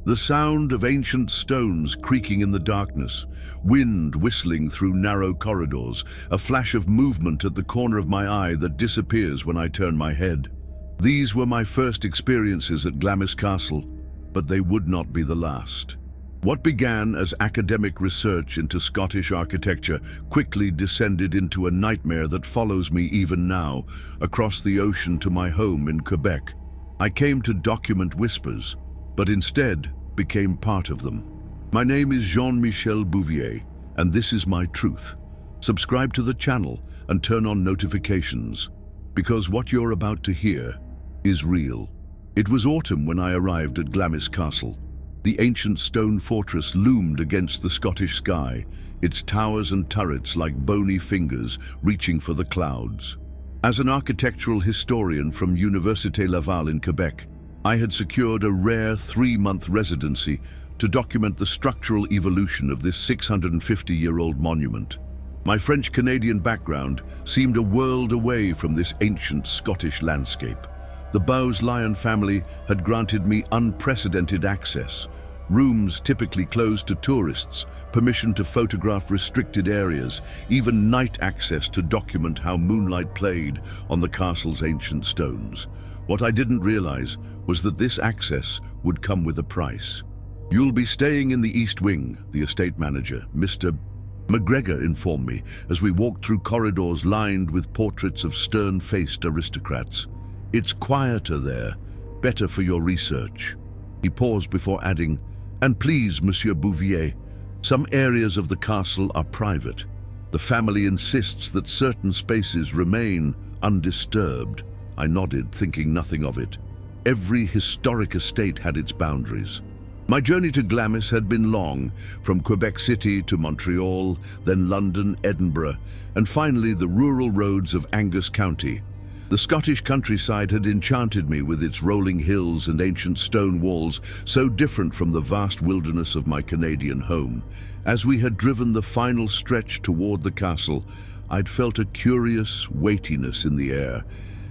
The sound of ancient stones creaking in the darkness, wind whistling through narrow corridors, a flash of movement at the corner of my eye that disappears when I turn my head. These were my first experiences at Glamis Castle, but they would not be the last. What began as academic research into Scottish architecture quickly descended into a nightmare that follows me even now, across the ocean to my home in Quebec. I came to document whispers, but instead became part of them. My name is Jean-Michel Bouvier, and this is my truth. Subscribe to the channel and turn on notifications, because what you're about to hear is real. It was autumn when I arrived at Glamis Castle. The ancient stone fortress loomed against the Scottish sky, its towers and turrets like bony fingers reaching for the clouds. As an architectural historian from Université Laval in Quebec, I had secured a rare 3-month residency to document the structural evolution of this 650-year-old monument. My French-Canadian background seemed a world away from this ancient Scottish landscape. The Bowes-Lyon family had granted me unprecedented access, rooms typically closed to tourists, permission to photograph restricted areas, even night access to document how moonlight played on the castle's ancient stones. What I didn't realize was that this access would come with a price. "You'll be staying in the East Wing," the estate manager, Mr. McGregor, informed me as we walked through corridors lined with portraits of stern-faced aristocrats. "It's quieter there, better for your research." He paused before adding, "And please, Monsieur Bouvier, some areas of the castle are private. The family insists that certain spaces remain undisturbed." I nodded, thinking nothing of it. Every historic estate had its boundaries. My journey to Glamis had been long, from Quebec City to Montreal, then London, Edinburgh, and finally the rural roads of Angus County. The Scottish countryside had enchanted me with its rolling hills and ancient stone walls, so different from the vast wilderness of my Canadian home. As we had driven the final stretch toward the castle, I'd felt a curious weightiness in the air,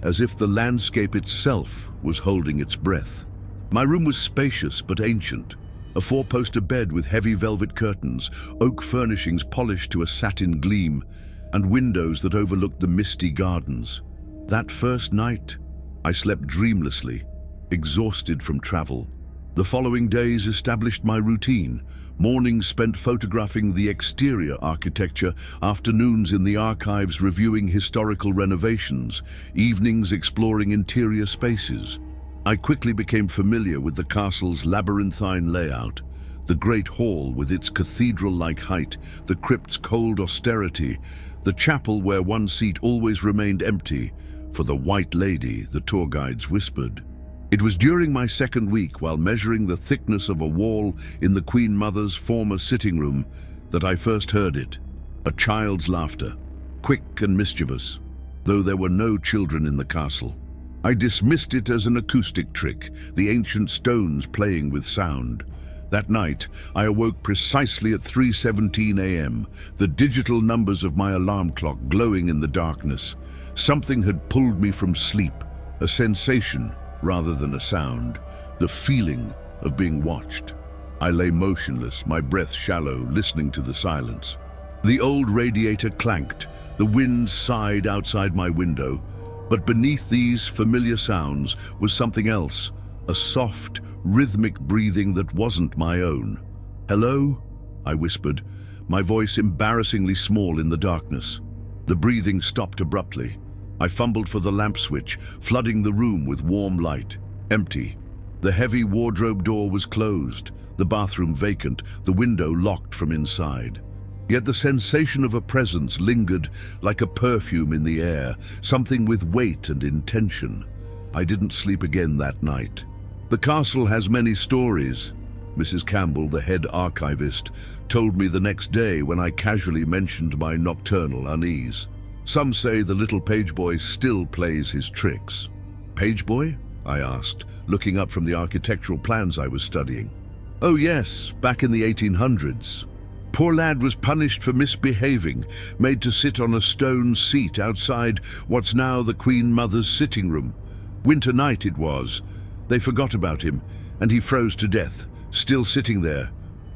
as if the landscape itself was holding its breath. My room was spacious but ancient, a 4-poster bed with heavy velvet curtains, oak furnishings polished to a satin gleam, and windows that overlooked the misty gardens. That first night, I slept dreamlessly, exhausted from travel. The following days established my routine, mornings spent photographing the exterior architecture, afternoons in the archives reviewing historical renovations, evenings exploring interior spaces. I quickly became familiar with the castle's labyrinthine layout, the great hall with its cathedral-like height, the crypt's cold austerity, the chapel where one seat always remained empty, for the White Lady, the tour guides whispered. It was during my second week, while measuring the thickness of a wall in the Queen Mother's former sitting room, that I first heard it. A child's laughter, quick and mischievous, though there were no children in the castle. I dismissed it as an acoustic trick, the ancient stones playing with sound. That night, I awoke precisely at 3:17 a.m., the digital numbers of my alarm clock glowing in the darkness. Something had pulled me from sleep, a sensation rather than a sound, the feeling of being watched. I lay motionless, my breath shallow, listening to the silence. The old radiator clanked, the wind sighed outside my window, but beneath these familiar sounds was something else, a soft, rhythmic breathing that wasn't my own. "Hello?" I whispered, my voice embarrassingly small in the darkness. The breathing stopped abruptly. I fumbled for the lamp switch, flooding the room with warm light. Empty. The heavy wardrobe door was closed, the bathroom vacant, the window locked from inside. Yet the sensation of a presence lingered like a perfume in the air, something with weight and intention. I didn't sleep again that night. "The castle has many stories," Mrs. Campbell, the head archivist, told me the next day when I casually mentioned my nocturnal unease. "Some say the little pageboy still plays his tricks." "Pageboy?" I asked, looking up from the architectural plans I was studying. "Oh yes, back in the 1800s. Poor lad was punished for misbehaving, made to sit on a stone seat outside what's now the Queen Mother's sitting room. Winter night it was. They forgot about him, and he froze to death, still sitting there,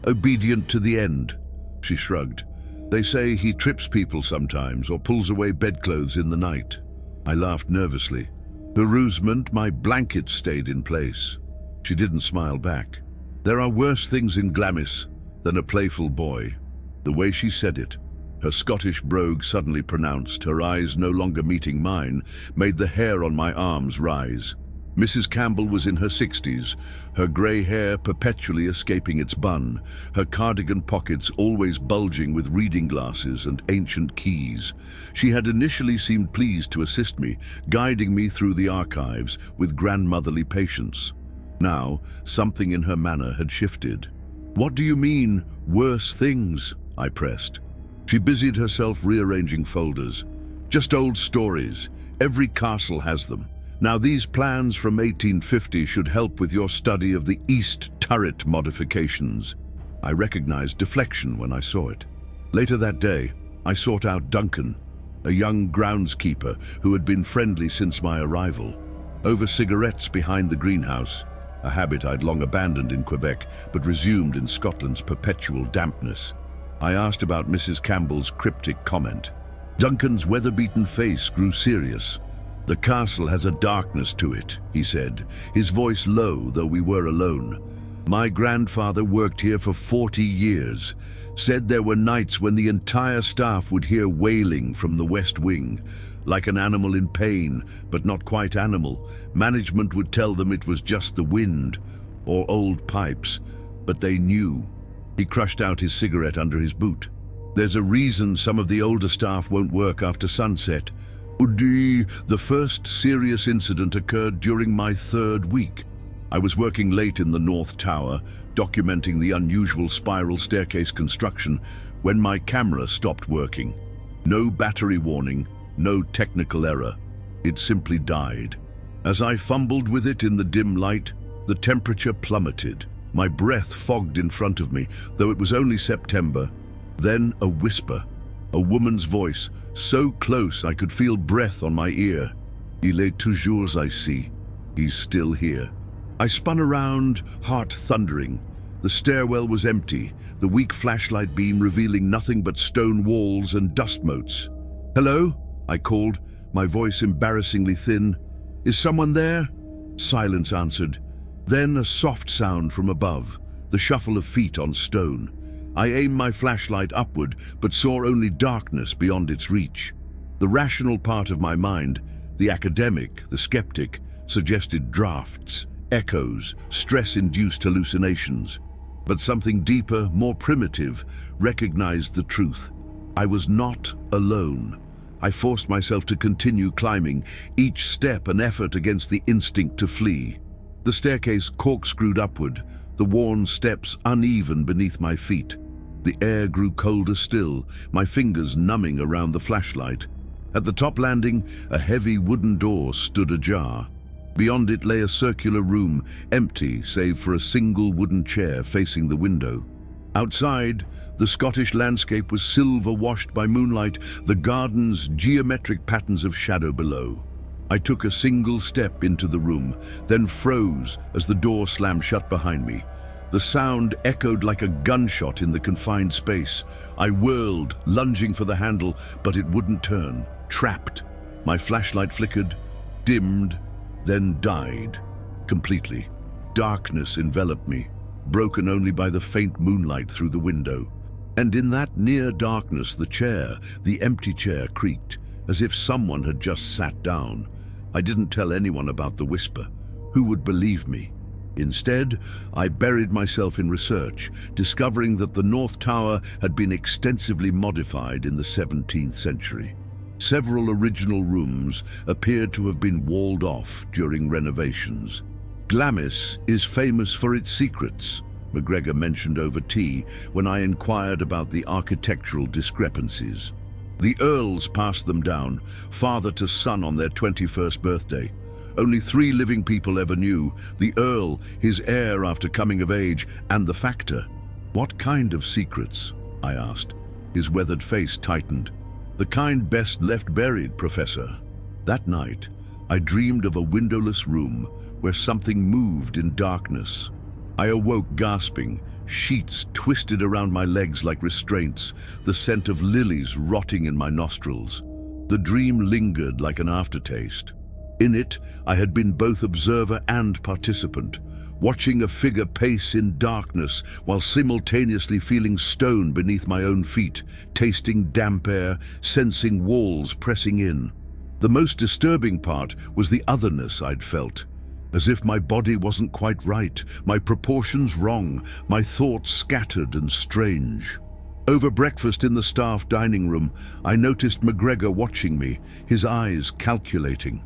obedient to the end. She shrugged. They say he trips people sometimes or pulls away bedclothes in the night. I laughed nervously. Bereavement, my blanket stayed in place. She didn't smile back. There are worse things in Glamis than a playful boy. The way she said it, her Scottish brogue suddenly pronounced, her eyes no longer meeting mine, made the hair on my arms rise. Mrs. Campbell was in her 60s, her grey hair perpetually escaping its bun, her cardigan pockets always bulging with reading glasses and ancient keys. She had initially seemed pleased to assist me, guiding me through the archives with grandmotherly patience. Now, something in her manner had shifted. "What do you mean, worse things?" I pressed. She busied herself rearranging folders. "Just old stories. Every castle has them. Now, these plans from 1850 should help with your study of the east turret modifications." I recognized deflection when I saw it. Later that day, I sought out Duncan, a young groundskeeper who had been friendly since my arrival. Over cigarettes behind the greenhouse, a habit I'd long abandoned in Quebec but resumed in Scotland's perpetual dampness, I asked about Mrs. Campbell's cryptic comment. Duncan's weather-beaten face grew serious. "The castle has a darkness to it," he said, his voice low though we were alone. "My grandfather worked here for 40 years, said there were nights when the entire staff would hear wailing from the west wing, like an animal in pain, but not quite animal. Management would tell them it was just the wind or old pipes, but they knew." He crushed out his cigarette under his boot. "There's a reason some of the older staff won't work after sunset. The first serious incident occurred during my 3rd week. I was working late in the North Tower, documenting the unusual spiral staircase construction, when my camera stopped working. No battery warning, no technical error. It simply died. As I fumbled with it in the dim light, the temperature plummeted. My breath fogged in front of me, though it was only September. Then a whisper. A woman's voice, so close I could feel breath on my ear. "Il est toujours ici." He's still here. I spun around, heart thundering. The stairwell was empty, the weak flashlight beam revealing nothing but stone walls and dust motes. "Hello?" I called, my voice embarrassingly thin. "Is someone there?" Silence answered. Then a soft sound from above, the shuffle of feet on stone. I aimed my flashlight upward, but saw only darkness beyond its reach. The rational part of my mind, the academic, the skeptic, suggested drafts, echoes, stress-induced hallucinations. But something deeper, more primitive, recognized the truth. I was not alone. I forced myself to continue climbing, each step an effort against the instinct to flee. The staircase corkscrewed upward, the worn steps uneven beneath my feet. The air grew colder still, my fingers numbing around the flashlight. At the top landing, a heavy wooden door stood ajar. Beyond it lay a circular room, empty save for a single wooden chair facing the window. Outside, the Scottish landscape was silver-washed by moonlight, the garden's geometric patterns of shadow below. I took a single step into the room, then froze as the door slammed shut behind me. The sound echoed like a gunshot in the confined space. I whirled, lunging for the handle, but it wouldn't turn. Trapped. My flashlight flickered, dimmed, then died. Completely. Darkness enveloped me, broken only by the faint moonlight through the window. And in that near darkness, the empty chair creaked, as if someone had just sat down. I didn't tell anyone about the whisper. Who would believe me? Instead, I buried myself in research, discovering that the North Tower had been extensively modified in the 17th century. Several original rooms appeared to have been walled off during renovations. Glamis is famous for its secrets, McGregor mentioned over tea when I inquired about the architectural discrepancies. The Earls passed them down, father to son on their 21st birthday. Only 3 living people ever knew, the Earl, his heir after coming of age, and the Factor. "What kind of secrets?" I asked. His weathered face tightened. "The kind best left buried, Professor." That night, I dreamed of a windowless room where something moved in darkness. I awoke gasping, sheets twisted around my legs like restraints, the scent of lilies rotting in my nostrils. The dream lingered like an aftertaste. In it, I had been both observer and participant, watching a figure pace in darkness while simultaneously feeling stone beneath my own feet, tasting damp air, sensing walls pressing in. The most disturbing part was the otherness I'd felt, as if my body wasn't quite right, my proportions wrong, my thoughts scattered and strange. Over breakfast in the staff dining room, I noticed McGregor watching me, his eyes calculating.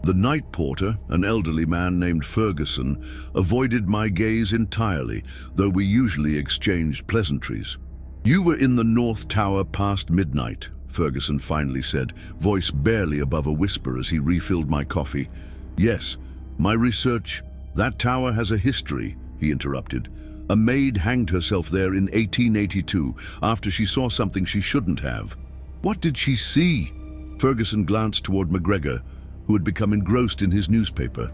The night porter, an elderly man named Ferguson, avoided my gaze entirely, though we usually exchanged pleasantries. "You were in the North Tower past midnight," Ferguson finally said, voice barely above a whisper as he refilled my coffee. "Yes, my research. That tower has a history," he interrupted. "A maid hanged herself there in 1882 after she saw something she shouldn't have." "What did she see?" Ferguson glanced toward McGregor, who had become engrossed in his newspaper.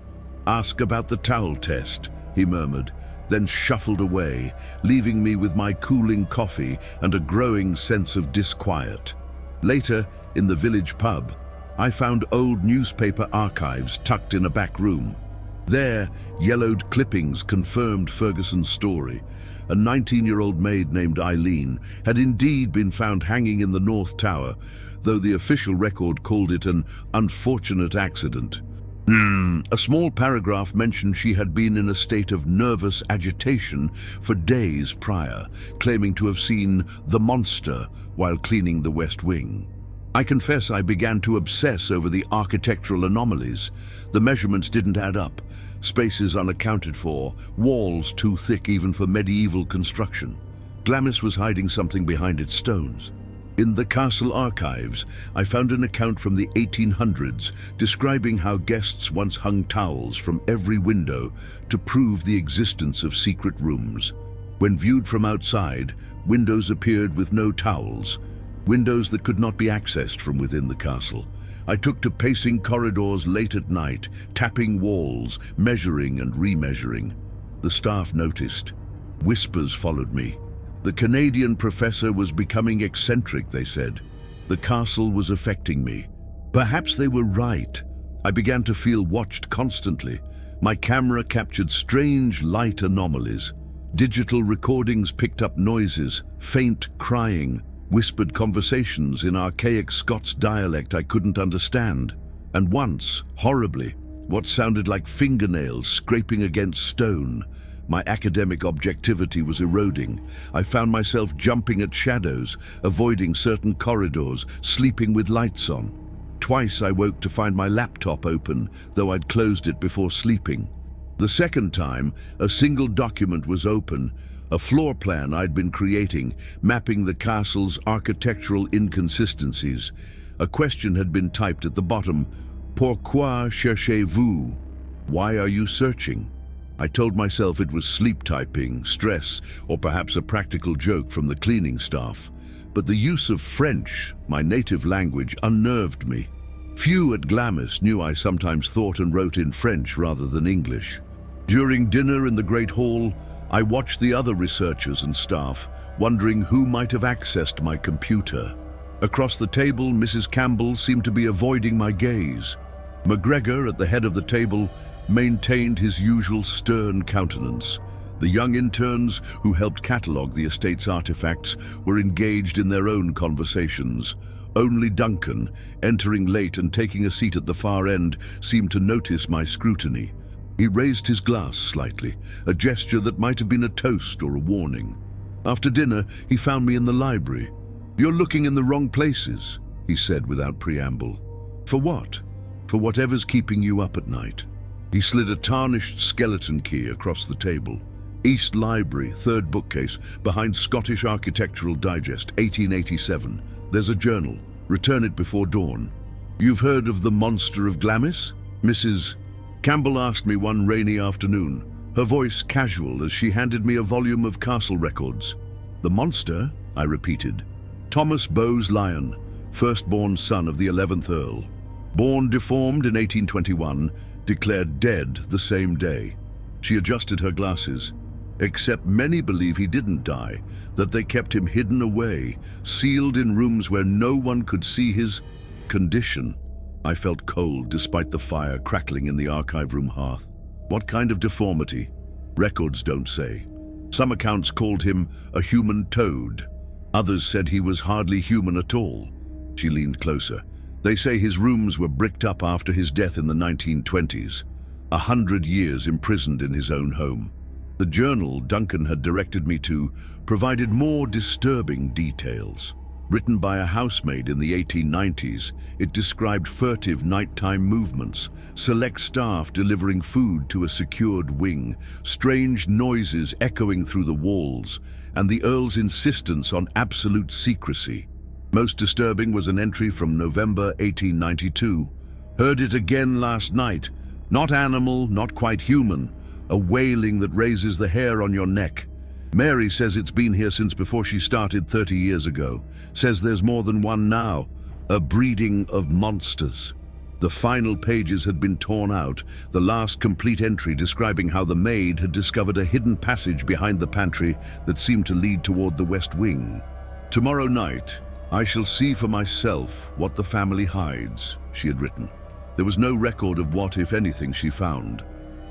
"Ask about the towel test," he murmured, then shuffled away, leaving me with my cooling coffee and a growing sense of disquiet. Later, in the village pub, I found old newspaper archives tucked in a back room. There, yellowed clippings confirmed Ferguson's story. A 19-year-old maid named Eileen had indeed been found hanging in the North Tower, though the official record called it an unfortunate accident. A small paragraph mentioned she had been in a state of nervous agitation for days prior, claiming to have seen the monster while cleaning the West Wing. I confess I began to obsess over the architectural anomalies. The measurements didn't add up, spaces unaccounted for, walls too thick even for medieval construction. Glamis was hiding something behind its stones. In the castle archives, I found an account from the 1800s describing how guests once hung towels from every window to prove the existence of secret rooms. When viewed from outside, windows appeared with no towels, windows that could not be accessed from within the castle. I took to pacing corridors late at night, tapping walls, measuring and remeasuring. The staff noticed. Whispers followed me. The Canadian professor was becoming eccentric, they said. The castle was affecting me. Perhaps they were right. I began to feel watched constantly. My camera captured strange light anomalies. Digital recordings picked up noises, faint crying, whispered conversations in archaic Scots dialect I couldn't understand. And once, horribly, what sounded like fingernails scraping against stone. My academic objectivity was eroding. I found myself jumping at shadows, avoiding certain corridors, sleeping with lights on. Twice I woke to find my laptop open, though I'd closed it before sleeping. The second time, a single document was open, a floor plan I'd been creating, mapping the castle's architectural inconsistencies. A question had been typed at the bottom: "Pourquoi cherchez-vous?" Why are you searching? I told myself it was sleep typing, stress, or perhaps a practical joke from the cleaning staff. But the use of French, my native language, unnerved me. Few at Glamis knew I sometimes thought and wrote in French rather than English. During dinner in the Great Hall, I watched the other researchers and staff, wondering who might have accessed my computer. Across the table, Mrs. Campbell seemed to be avoiding my gaze. McGregor, at the head of the table, maintained his usual stern countenance. The young interns who helped catalogue the estate's artifacts were engaged in their own conversations. Only Duncan, entering late and taking a seat at the far end, seemed to notice my scrutiny. He raised his glass slightly, a gesture that might have been a toast or a warning. After dinner, he found me in the library. "You're looking in the wrong places," he said without preamble. "For what?" "For whatever's keeping you up at night." He slid a tarnished skeleton key across the table. "East Library, third bookcase, behind Scottish Architectural Digest, 1887. There's a journal. Return it before dawn." "You've heard of the monster of Glamis?" Mrs. Campbell asked me one rainy afternoon, her voice casual as she handed me a volume of castle records. "The monster?" I repeated. "Thomas Bowes Lyon, firstborn son of the 11th Earl. Born deformed in 1821, declared dead the same day." She adjusted her glasses. Except many believe he didn't die, that they kept him hidden away, sealed in rooms where no one could see his condition. I felt cold despite the fire crackling in the archive room hearth. What kind of deformity? Records don't say. Some accounts called him a human toad. Others said he was hardly human at all. She leaned closer. They say his rooms were bricked up after his death in the 1920s. 100 years imprisoned in his own home. The journal Duncan had directed me to provided more disturbing details. Written by a housemaid in the 1890s, it described furtive nighttime movements, select staff delivering food to a secured wing, strange noises echoing through the walls, and the Earl's insistence on absolute secrecy. Most disturbing was an entry from November 1892. Heard it again last night. Not animal, not quite human. A wailing that raises the hair on your neck. Mary says it's been here since before she started 30 years ago. Says there's more than one now. A breeding of monsters. The final pages had been torn out, the last complete entry describing how the maid had discovered a hidden passage behind the pantry that seemed to lead toward the west wing. Tomorrow night, I shall see for myself what the family hides, she had written. There was no record of what, if anything, she found.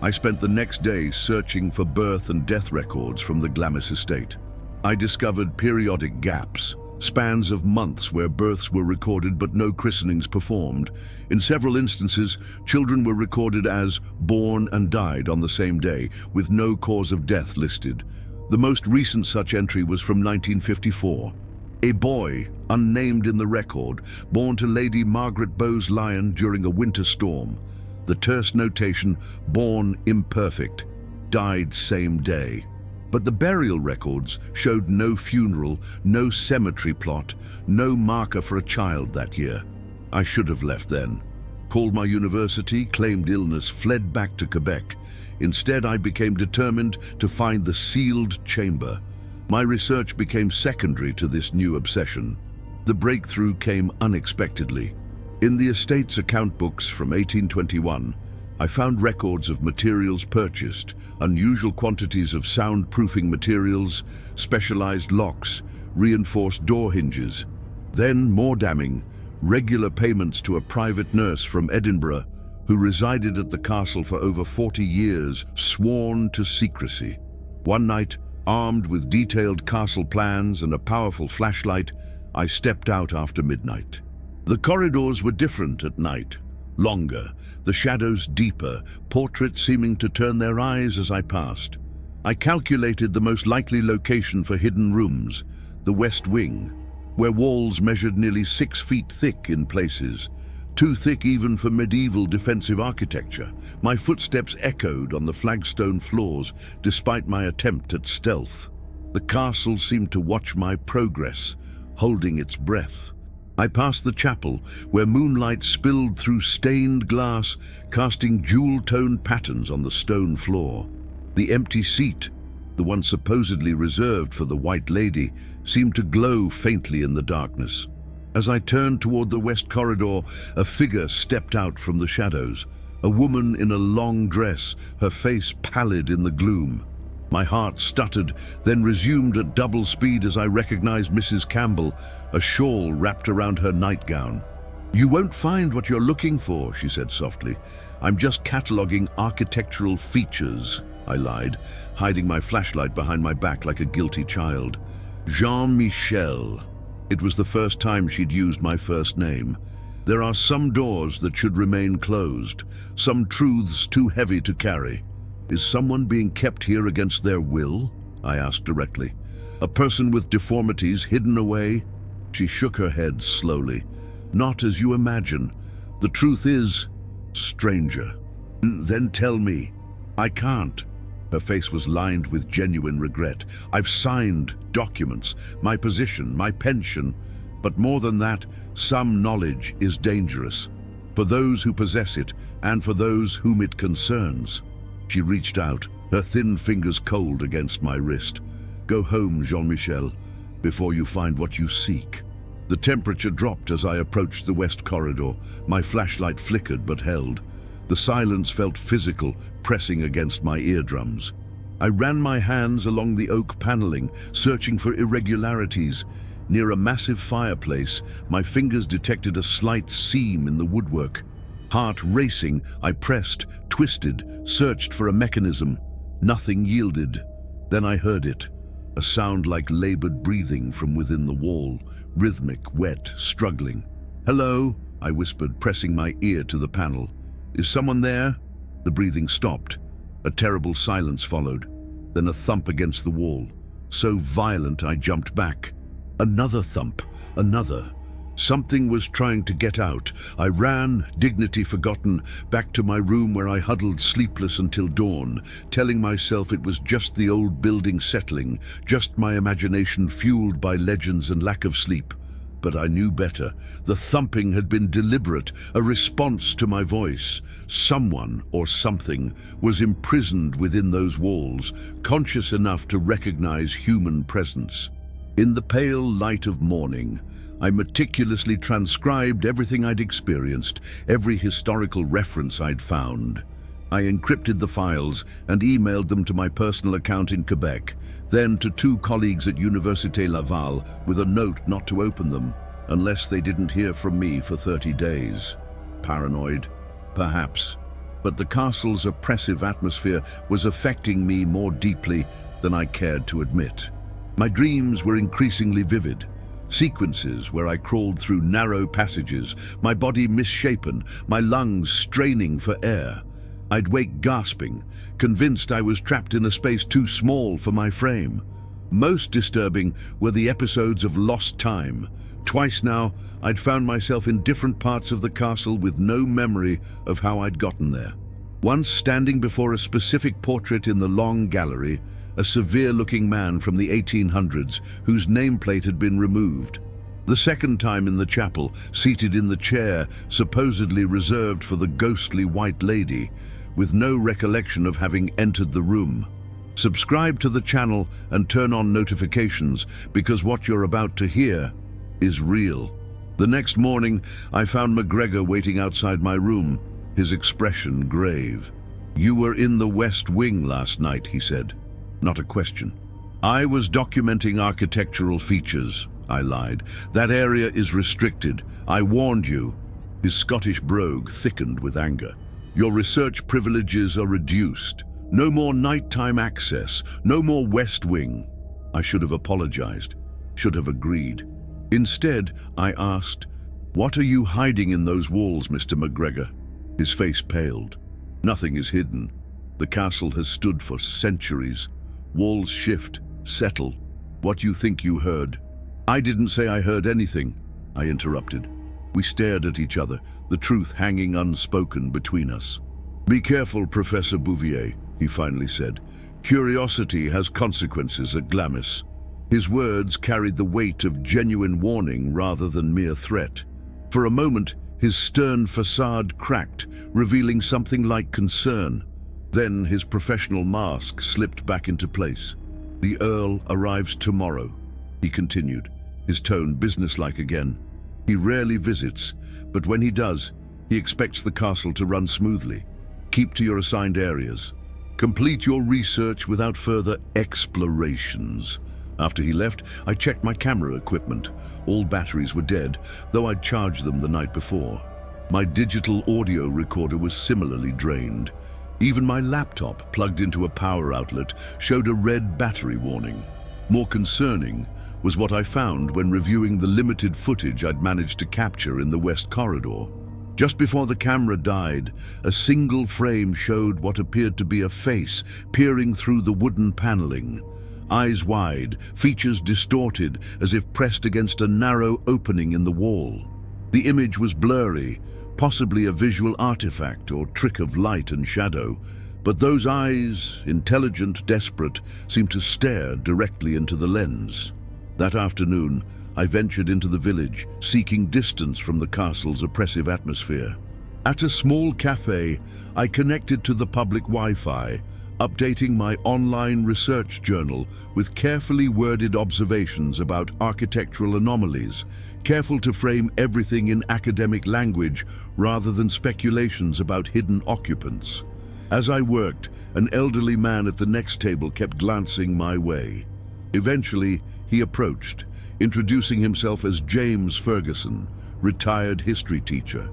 I spent the next day searching for birth and death records from the Glamis estate. I discovered periodic gaps, spans of months where births were recorded but no christenings performed. In several instances, children were recorded as born and died on the same day, with no cause of death listed. The most recent such entry was from 1954. A boy, unnamed in the record, born to Lady Margaret Bowes-Lyon during a winter storm. The terse notation, born imperfect, died same day. But the burial records showed no funeral, no cemetery plot, no marker for a child that year. I should have left then. Called my university, claimed illness, fled back to Quebec. Instead, I became determined to find the sealed chamber. My research became secondary to this new obsession. The breakthrough came unexpectedly. In the estate's account books from 1821, I found records of materials purchased, unusual quantities of soundproofing materials, specialized locks, reinforced door hinges. Then, more damning, regular payments to a private nurse from Edinburgh who resided at the castle for over 40 years, sworn to secrecy. One night, armed with detailed castle plans and a powerful flashlight, I stepped out after midnight. The corridors were different at night, longer, the shadows deeper, portraits seeming to turn their eyes as I passed. I calculated the most likely location for hidden rooms, the west wing, where walls measured nearly 6 feet thick in places, too thick even for medieval defensive architecture. My footsteps echoed on the flagstone floors, despite my attempt at stealth. The castle seemed to watch my progress, holding its breath. I passed the chapel, where moonlight spilled through stained glass, casting jewel-toned patterns on the stone floor. The empty seat, the one supposedly reserved for the White Lady, seemed to glow faintly in the darkness. As I turned toward the west corridor, a figure stepped out from the shadows, a woman in a long dress, her face pallid in the gloom. My heart stuttered, then resumed at double speed as I recognized Mrs. Campbell, a shawl wrapped around her nightgown. "You won't find what you're looking for," she said softly. "I'm just cataloging architectural features," I lied, hiding my flashlight behind my back like a guilty child. Jean-Michel. It was the first time she'd used my first name. There are some doors that should remain closed, some truths too heavy to carry. "Is someone being kept here against their will?" I asked directly. "A person with deformities hidden away?" She shook her head slowly. "Not as you imagine. The truth is, stranger." "Then tell me." "I can't." Her face was lined with genuine regret. "I've signed documents, my position, my pension. But more than that, some knowledge is dangerous. For those who possess it, and for those whom it concerns." She reached out, her thin fingers cold against my wrist. "Go home, Jean-Michel, before you find what you seek." The temperature dropped as I approached the west corridor. My flashlight flickered but held. The silence felt physical, pressing against my eardrums. I ran my hands along the oak paneling, searching for irregularities. Near a massive fireplace, my fingers detected a slight seam in the woodwork. Heart racing, I pressed, twisted, searched for a mechanism. Nothing yielded. Then I heard it, a sound like labored breathing from within the wall, rhythmic, wet, struggling. "Hello," I whispered, pressing my ear to the panel. "Is someone there?" The breathing stopped. A terrible silence followed, then a thump against the wall, so violent I jumped back. Another thump, another. Something was trying to get out. I ran, dignity forgotten, back to my room where I huddled sleepless until dawn, telling myself it was just the old building settling, just my imagination fueled by legends and lack of sleep. But I knew better. The thumping had been deliberate, a response to my voice. Someone, or something, was imprisoned within those walls, conscious enough to recognize human presence. In the pale light of morning, I meticulously transcribed everything I'd experienced, every historical reference I'd found. I encrypted the files and emailed them to my personal account in Quebec, then to 2 colleagues at Université Laval with a note not to open them unless they didn't hear from me for 30 days. Paranoid? Perhaps. But the castle's oppressive atmosphere was affecting me more deeply than I cared to admit. My dreams were increasingly vivid. Sequences where I crawled through narrow passages, my body misshapen, my lungs straining for air. I'd wake gasping, convinced I was trapped in a space too small for my frame. Most disturbing were the episodes of lost time. Twice now, I'd found myself in different parts of the castle with no memory of how I'd gotten there. Once standing before a specific portrait in the long gallery, a severe-looking man from the 1800s whose nameplate had been removed. The second time in the chapel, seated in the chair supposedly reserved for the ghostly white lady, with no recollection of having entered the room. Subscribe to the channel and turn on notifications, because what you're about to hear is real. The next morning, I found McGregor waiting outside my room, his expression grave. "You were in the West Wing last night," he said. Not a question. "I was documenting architectural features," I lied. "That area is restricted. I warned you." His Scottish brogue thickened with anger. "Your research privileges are reduced. No more nighttime access. No more West Wing." I should have apologized, should have agreed. Instead, I asked, "What are you hiding in those walls, Mr. McGregor?" His face paled. "Nothing is hidden. The castle has stood for centuries. Walls shift, settle. What you think you heard?" "I didn't say I heard anything," I interrupted. We stared at each other, the truth hanging unspoken between us. "Be careful, Professor Bouvier," he finally said. "Curiosity has consequences at Glamis." His words carried the weight of genuine warning rather than mere threat. For a moment, his stern facade cracked, revealing something like concern. Then his professional mask slipped back into place. "The Earl arrives tomorrow," he continued, his tone businesslike again. "He rarely visits, but when he does, he expects the castle to run smoothly. Keep to your assigned areas. Complete your research without further explorations." After he left, I checked my camera equipment. All batteries were dead, though I'd charged them the night before. My digital audio recorder was similarly drained. Even my laptop, plugged into a power outlet, showed a red battery warning. More concerning was what I found when reviewing the limited footage I'd managed to capture in the West Corridor. Just before the camera died, a single frame showed what appeared to be a face peering through the wooden paneling. Eyes wide, features distorted as if pressed against a narrow opening in the wall. The image was blurry, possibly a visual artifact or trick of light and shadow, but those eyes, intelligent, desperate, seemed to stare directly into the lens. That afternoon, I ventured into the village, seeking distance from the castle's oppressive atmosphere. At a small cafe, I connected to the public Wi-Fi, updating my online research journal with carefully worded observations about architectural anomalies, careful to frame everything in academic language rather than speculations about hidden occupants. As I worked, an elderly man at the next table kept glancing my way. Eventually, he approached, introducing himself as James Ferguson, retired history teacher.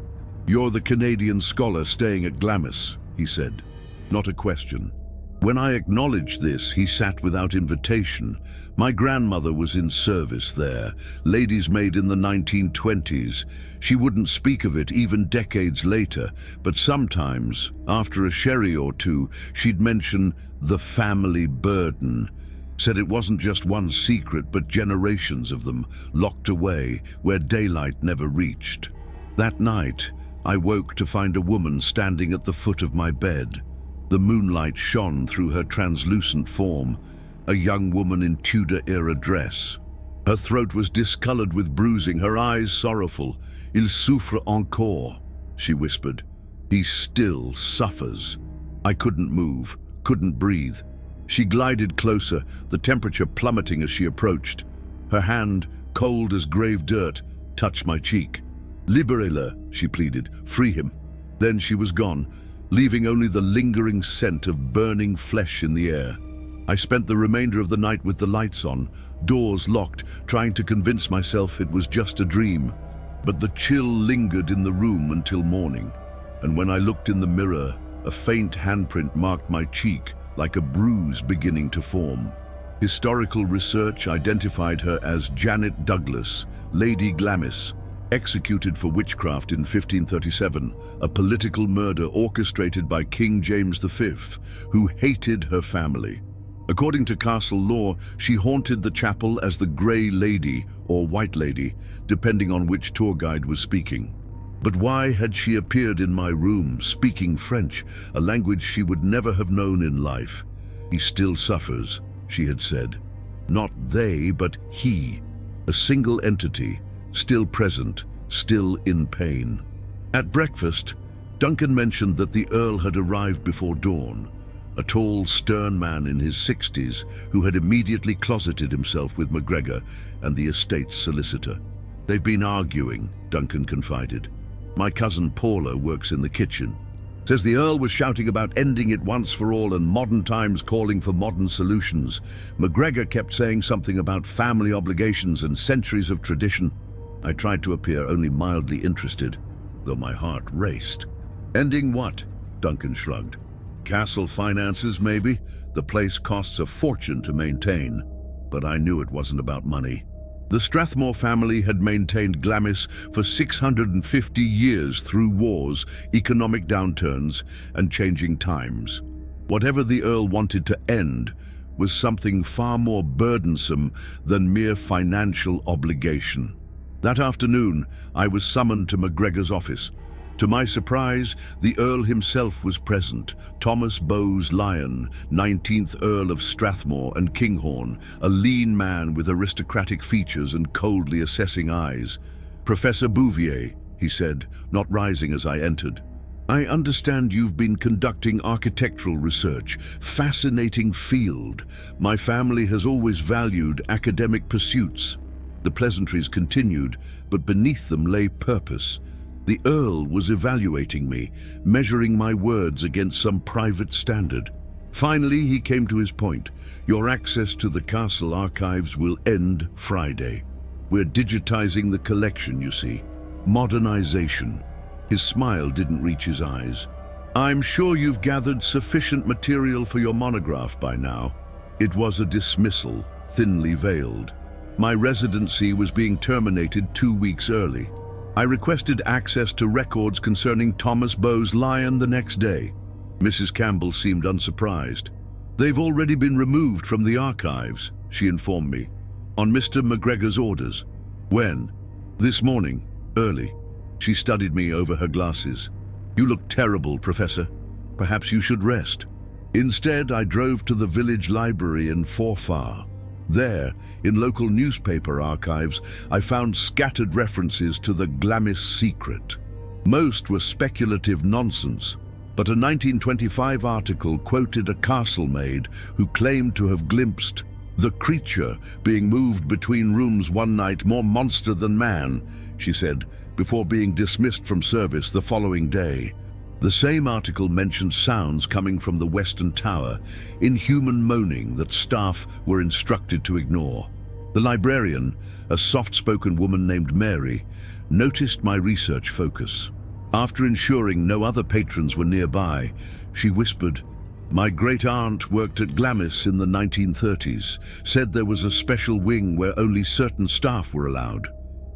"You're the Canadian scholar staying at Glamis," he said. Not a question. When I acknowledged this, he sat without invitation. My grandmother was in service there, lady's maid in the 1920s. She wouldn't speak of it even decades later, but sometimes, after a sherry or two, she'd mention the family burden. Said it wasn't just one secret, but generations of them, locked away where daylight never reached. That night, I woke to find a woman standing at the foot of my bed. The moonlight shone through her translucent form, a young woman in Tudor-era dress. Her throat was discolored with bruising, her eyes sorrowful. "Il souffre encore," she whispered. "He still suffers." I couldn't move, couldn't breathe. She glided closer, the temperature plummeting as she approached. Her hand, cold as grave dirt, touched my cheek. "Libérez-le," she pleaded. "Free him." Then she was gone, leaving only the lingering scent of burning flesh in the air. I spent the remainder of the night with the lights on, doors locked, trying to convince myself it was just a dream. But the chill lingered in the room until morning, and when I looked in the mirror, a faint handprint marked my cheek, like a bruise beginning to form. Historical research identified her as Janet Douglas, Lady Glamis, executed for witchcraft in 1537, a political murder orchestrated by King James V, who hated her family. According to castle law, she haunted the chapel as the Grey Lady or White Lady, depending on which tour guide was speaking. But why had she appeared in my room, speaking French, a language she would never have known in life? "He still suffers," she had said. Not they, but he, a single entity, still present, still in pain. At breakfast, Duncan mentioned that the Earl had arrived before dawn, a tall, stern man in his 60s who had immediately closeted himself with MacGregor and the estate's solicitor. "They've been arguing," Duncan confided. "My cousin Paula works in the kitchen. Says the Earl was shouting about ending it once for all and modern times calling for modern solutions. MacGregor kept saying something about family obligations and centuries of tradition." I tried to appear only mildly interested, though my heart raced. "Ending what?" Duncan shrugged. "Castle finances, maybe. The place costs a fortune to maintain." But I knew it wasn't about money. The Strathmore family had maintained Glamis for 650 years through wars, economic downturns, and changing times. Whatever the Earl wanted to end was something far more burdensome than mere financial obligation. That afternoon, I was summoned to MacGregor's office. To my surprise, the Earl himself was present, Thomas Bowes-Lyon, 19th Earl of Strathmore and Kinghorn, a lean man with aristocratic features and coldly assessing eyes. "Professor Bouvier," he said, not rising as I entered. "I understand you've been conducting architectural research. Fascinating field. My family has always valued academic pursuits." The pleasantries continued, but beneath them lay purpose. The Earl was evaluating me, measuring my words against some private standard. Finally, he came to his point. "Your access to the castle archives will end Friday. We're digitizing the collection, you see. Modernization." His smile didn't reach his eyes. "I'm sure you've gathered sufficient material for your monograph by now." It was a dismissal, thinly veiled. My residency was being terminated 2 weeks early. I requested access to records concerning Thomas Bowes-Lyon the next day. Mrs. Campbell seemed unsurprised. "They've already been removed from the archives," she informed me, "on Mr. MacGregor's orders." "When?" "This morning, early." She studied me over her glasses. "You look terrible, Professor. Perhaps you should rest." Instead, I drove to the village library in Forfar. There, in local newspaper archives, I found scattered references to the Glamis secret. Most were speculative nonsense, but a 1925 article quoted a castle maid who claimed to have glimpsed the creature being moved between rooms one night, more monster than man, she said, before being dismissed from service the following day. The same article mentioned sounds coming from the Western Tower, inhuman moaning that staff were instructed to ignore. The librarian, a soft-spoken woman named Mary, noticed my research focus. After ensuring no other patrons were nearby, she whispered, "My great-aunt worked at Glamis in the 1930s, said there was a special wing where only certain staff were allowed.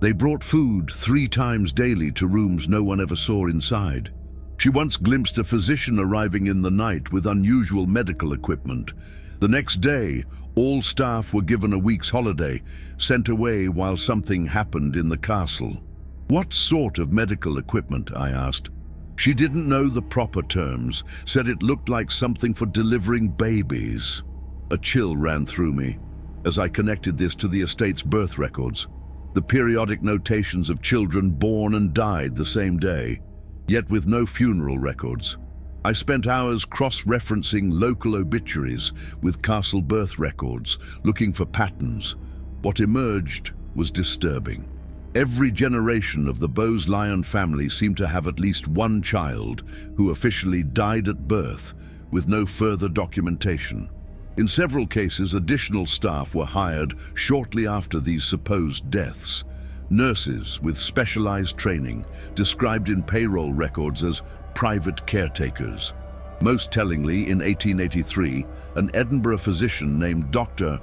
They brought food 3 times daily to rooms no one ever saw inside. She once glimpsed a physician arriving in the night with unusual medical equipment. The next day, all staff were given a week's holiday, sent away while something happened in the castle." "What sort of medical equipment?" I asked. She didn't know the proper terms, said it looked like something for delivering babies. A chill ran through me as I connected this to the estate's birth records, the periodic notations of children born and died the same day, yet with no funeral records. I spent hours cross-referencing local obituaries with castle birth records, looking for patterns. What emerged was disturbing. Every generation of the Bowes-Lyon family seemed to have at least one child who officially died at birth, with no further documentation. In several cases, additional staff were hired shortly after these supposed deaths. Nurses with specialized training, described in payroll records as private caretakers. Most tellingly, in 1883, an Edinburgh physician named Dr.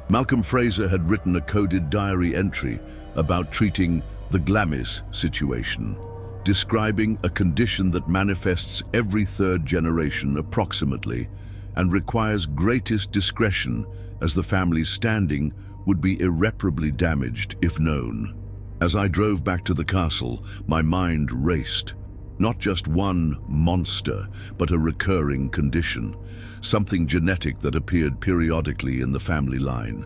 Malcolm Fraser had written a coded diary entry about treating the Glamis situation, describing a condition that manifests every 3rd generation approximately and requires greatest discretion as the family's standing would be irreparably damaged if known. As I drove back to the castle, my mind raced. Not just one monster, but a recurring condition, something genetic that appeared periodically in the family line.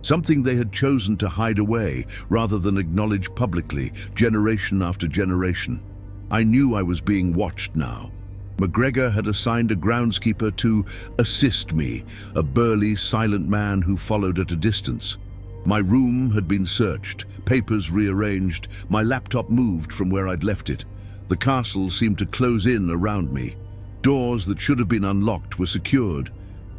Something they had chosen to hide away rather than acknowledge publicly, generation after generation. I knew I was being watched now. McGregor had assigned a groundskeeper to assist me, a burly, silent man who followed at a distance. My room had been searched, papers rearranged, my laptop moved from where I'd left it. The castle seemed to close in around me. Doors that should have been unlocked were secured.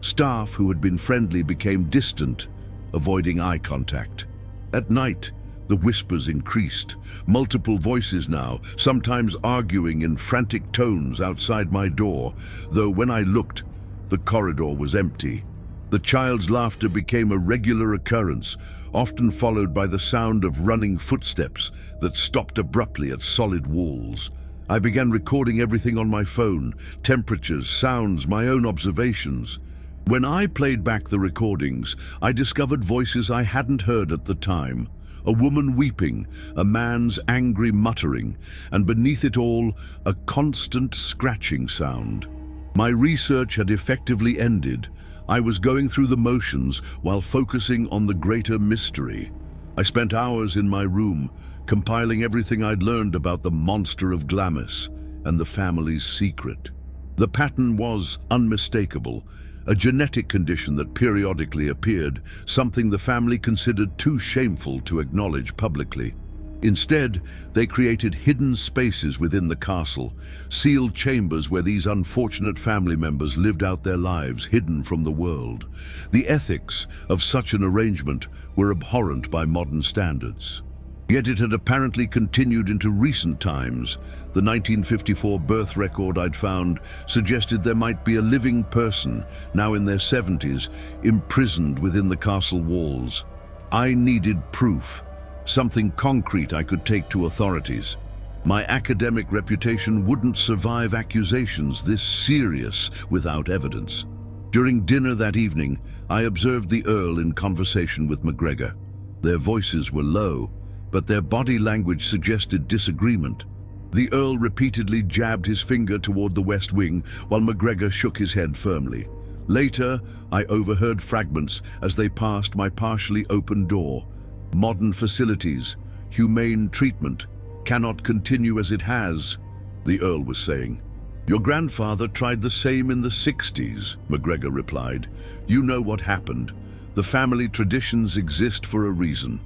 Staff who had been friendly became distant, avoiding eye contact. At night, the whispers increased. Multiple voices now, sometimes arguing in frantic tones outside my door, though when I looked, the corridor was empty. The child's laughter became a regular occurrence, often followed by the sound of running footsteps that stopped abruptly at solid walls. I began recording everything on my phone, temperatures, sounds, my own observations. When I played back the recordings, I discovered voices I hadn't heard at the time. A woman weeping, a man's angry muttering, and beneath it all, a constant scratching sound. My research had effectively ended. I was going through the motions while focusing on the greater mystery. I spent hours in my room, compiling everything I'd learned about the monster of Glamis and the family's secret. The pattern was unmistakable, a genetic condition that periodically appeared, something the family considered too shameful to acknowledge publicly. Instead, they created hidden spaces within the castle, sealed chambers where these unfortunate family members lived out their lives hidden from the world. The ethics of such an arrangement were abhorrent by modern standards. Yet it had apparently continued into recent times. The 1954 birth record I'd found suggested there might be a living person, now in their 70s, imprisoned within the castle walls. I needed proof, something concrete I could take to authorities. My academic reputation wouldn't survive accusations this serious without evidence. During dinner that evening, I observed the Earl in conversation with McGregor. Their voices were low, but their body language suggested disagreement. The Earl repeatedly jabbed his finger toward the West Wing, while McGregor shook his head firmly. Later, I overheard fragments as they passed my partially open door. Modern facilities, humane treatment, cannot continue as it has, the Earl was saying. Your grandfather tried the same in the 60s, McGregor replied. You know what happened. The family traditions exist for a reason.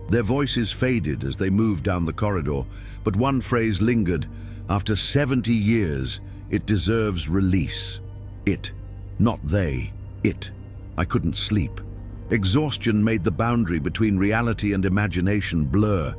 Their voices faded as they moved down the corridor, but one phrase lingered. After 70 years, It deserves release. It, not they, it. I couldn't sleep. Exhaustion made the boundary between reality and imagination blur.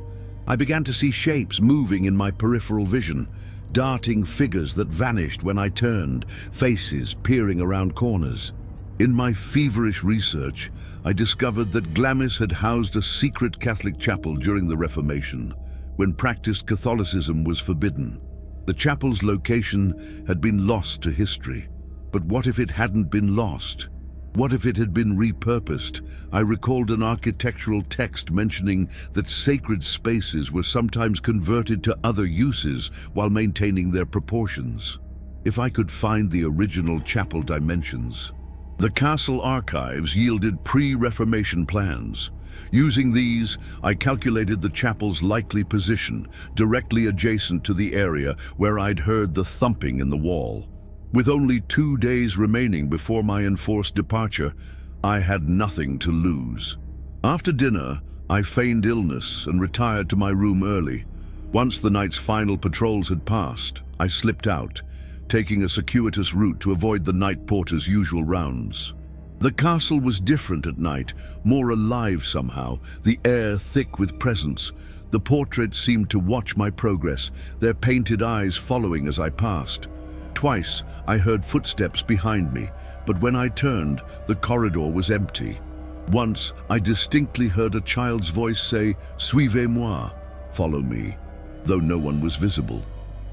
I began to see shapes moving in my peripheral vision, darting figures that vanished when I turned, faces peering around corners. In my feverish research, I discovered that Glamis had housed a secret Catholic chapel during the Reformation, when practiced Catholicism was forbidden. The chapel's location had been lost to history. But what if it hadn't been lost? What if it had been repurposed? I recalled an architectural text mentioning that sacred spaces were sometimes converted to other uses while maintaining their proportions. If I could find the original chapel dimensions. The castle archives yielded pre-Reformation plans. Using these, I calculated the chapel's likely position, directly adjacent to the area where I'd heard the thumping in the wall. With only 2 days remaining before my enforced departure, I had nothing to lose. After dinner, I feigned illness and retired to my room early. Once the night's final patrols had passed, I slipped out, taking a circuitous route to avoid the night porter's usual rounds. The castle was different at night, more alive somehow, the air thick with presence. The portraits seemed to watch my progress, their painted eyes following as I passed. Twice, I heard footsteps behind me, but when I turned, the corridor was empty. Once, I distinctly heard a child's voice say, "Suivez-moi," follow me, though no one was visible.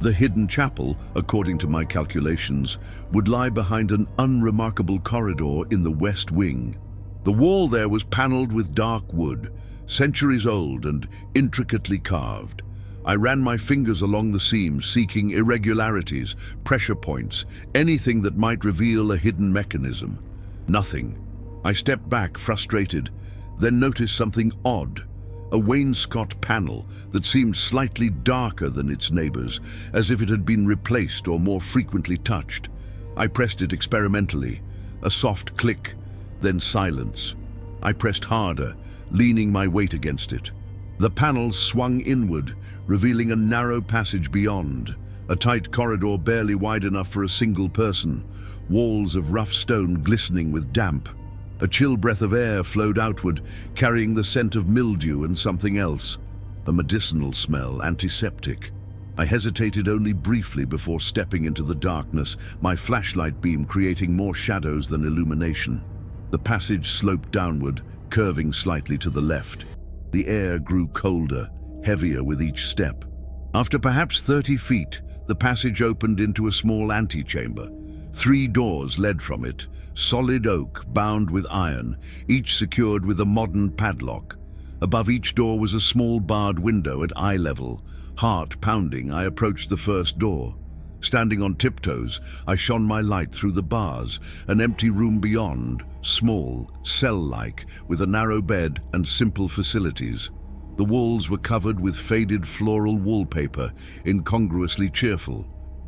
The hidden chapel, according to my calculations, would lie behind an unremarkable corridor in the west wing. The wall there was paneled with dark wood, centuries old and intricately carved. I ran my fingers along the seams, seeking irregularities, pressure points, anything that might reveal a hidden mechanism. Nothing. I stepped back, frustrated, then noticed something odd. A wainscot panel that seemed slightly darker than its neighbors, as if it had been replaced or more frequently touched. I pressed it experimentally. A soft click, then silence. I pressed harder, leaning my weight against it. The panel swung inward, revealing a narrow passage beyond, a tight corridor barely wide enough for a single person, walls of rough stone glistening with damp. A chill breath of air flowed outward, carrying the scent of mildew and something else, a medicinal smell, antiseptic. I hesitated only briefly before stepping into the darkness, my flashlight beam creating more shadows than illumination. The passage sloped downward, curving slightly to the left. The air grew colder, heavier with each step. After perhaps 30 feet, the passage opened into a small antechamber. 3 doors led from it, solid oak bound with iron, each secured with a modern padlock. Above each door was a small barred window at eye level. Heart pounding, I approached the first door. Standing on tiptoes, I shone my light through the bars, an empty room beyond, small, cell-like, with a narrow bed and simple facilities. The walls were covered with faded floral wallpaper, incongruously cheerful.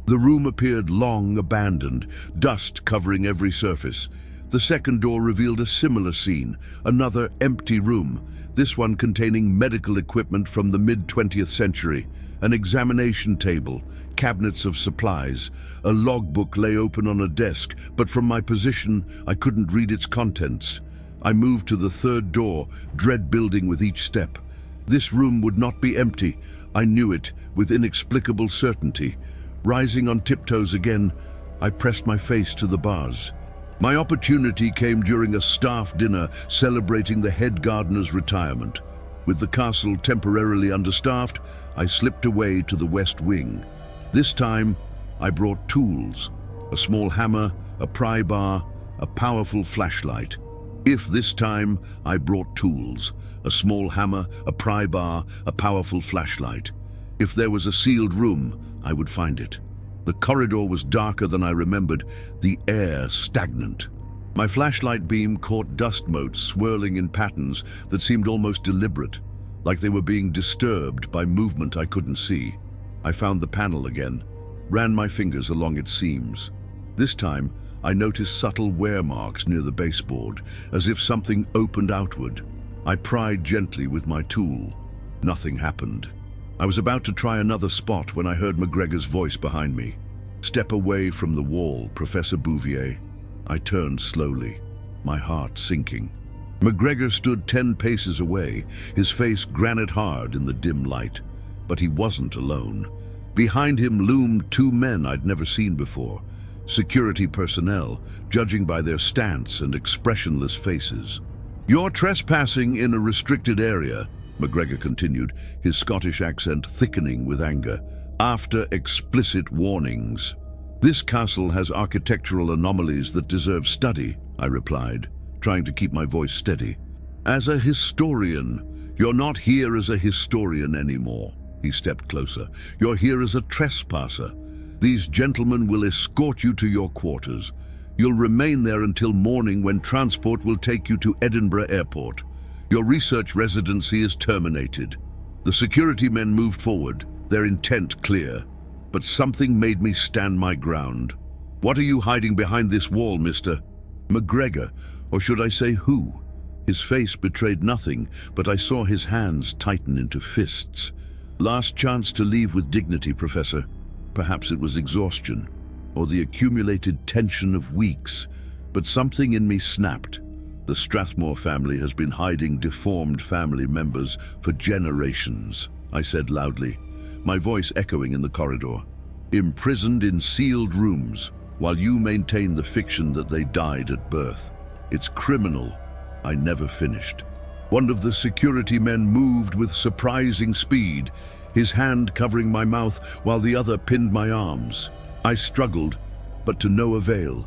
The room appeared long abandoned, dust covering every surface. The second door revealed a similar scene, another empty room, this one containing medical equipment from the mid-20th century, an examination table, cabinets of supplies. A logbook lay open on a desk, but from my position, I couldn't read its contents. I moved to the third door, dread building with each step. This room would not be empty. I knew it with inexplicable certainty. Rising on tiptoes again, I pressed my face to the bars. My opportunity came during a staff dinner celebrating the head gardener's retirement. With the castle temporarily understaffed, I slipped away to the west wing. This time, I brought tools, a small hammer, a pry bar, a powerful flashlight. If this time, I brought tools, a small hammer, a pry bar, a powerful flashlight. If there was a sealed room, I would find it. The corridor was darker than I remembered, the air stagnant. My flashlight beam caught dust motes swirling in patterns that seemed almost deliberate, like they were being disturbed by movement I couldn't see. I found the panel again, ran my fingers along its seams. This time, I noticed subtle wear marks near the baseboard, as if something opened outward. I pried gently with my tool. Nothing happened. I was about to try another spot when I heard McGregor's voice behind me. Step away from the wall, Professor Bouvier. I turned slowly, my heart sinking. McGregor stood 10 paces away, his face granite hard in the dim light. But he wasn't alone. Behind him loomed 2 men I'd never seen before. Security personnel, judging by their stance and expressionless faces. "You're trespassing in a restricted area," McGregor continued, his Scottish accent thickening with anger, "after explicit warnings." "This castle has architectural anomalies that deserve study," I replied, trying to keep my voice steady. "As a historian, you're not here as a historian anymore." He stepped closer. "You're here as a trespasser. These gentlemen will escort you to your quarters. You'll remain there until morning, when transport will take you to Edinburgh Airport. Your research residency is terminated." The security men moved forward, their intent clear. But something made me stand my ground. "What are you hiding behind this wall, Mr. McGregor, or should I say who?" His face betrayed nothing, but I saw his hands tighten into fists. "Last chance to leave with dignity, Professor." Perhaps it was exhaustion, or the accumulated tension of weeks, but something in me snapped. The Strathmore family has been hiding deformed family members for generations, I said loudly, my voice echoing in the corridor. "Imprisoned in sealed rooms, while you maintain the fiction that they died at birth. It's criminal." I never finished. One of the security men moved with surprising speed, his hand covering my mouth while the other pinned my arms. I struggled, but to no avail.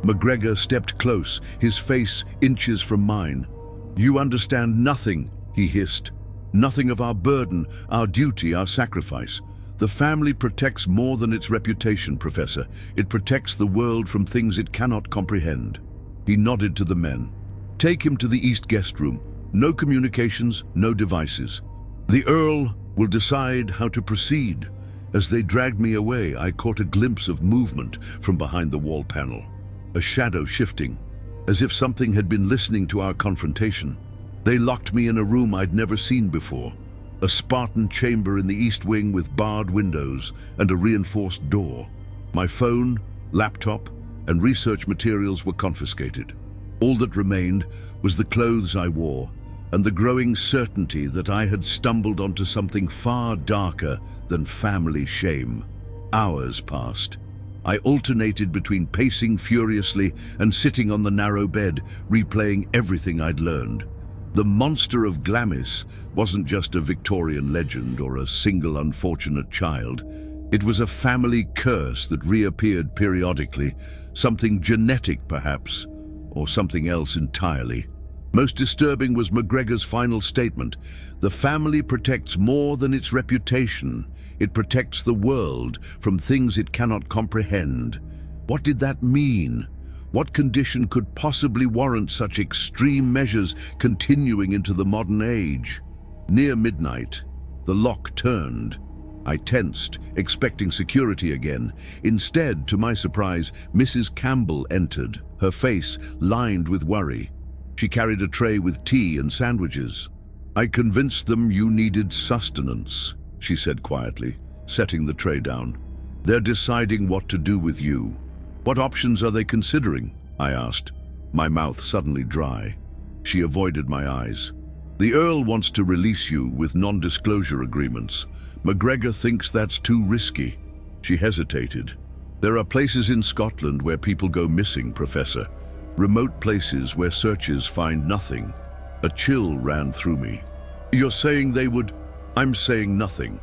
McGregor stepped close, his face inches from mine. "You understand nothing," he hissed. "Nothing of our burden, our duty, our sacrifice. The family protects more than its reputation, Professor. It protects the world from things it cannot comprehend." He nodded to the men. "Take him to the East Guest Room. No communications, no devices. The Earl will decide how to proceed." As they dragged me away, I caught a glimpse of movement from behind the wall panel. A shadow shifting, as if something had been listening to our confrontation. They locked me in a room I'd never seen before. A Spartan chamber in the east wing with barred windows and a reinforced door. My phone, laptop, and research materials were confiscated. All that remained was the clothes I wore and the growing certainty that I had stumbled onto something far darker than family shame. Hours passed. I alternated between pacing furiously and sitting on the narrow bed, replaying everything I'd learned. The monster of Glamis wasn't just a Victorian legend or a single unfortunate child. It was a family curse that reappeared periodically, something genetic perhaps, or something else entirely. Most disturbing was McGregor's final statement. "The family protects more than its reputation. It protects the world from things it cannot comprehend." What did that mean? What condition could possibly warrant such extreme measures continuing into the modern age? Near midnight, the lock turned. I tensed, expecting security again. Instead, to my surprise, Mrs. Campbell entered, her face lined with worry. She carried a tray with tea and sandwiches. "I convinced them you needed sustenance," she said quietly, setting the tray down. "They're deciding what to do with you." "What options are they considering?" I asked, my mouth suddenly dry. She avoided my eyes. "The Earl wants to release you with non-disclosure agreements. McGregor thinks that's too risky." She hesitated. "There are places in Scotland where people go missing, Professor. Remote places where searches find nothing." A chill ran through me. "You're saying they would—" "I'm saying nothing."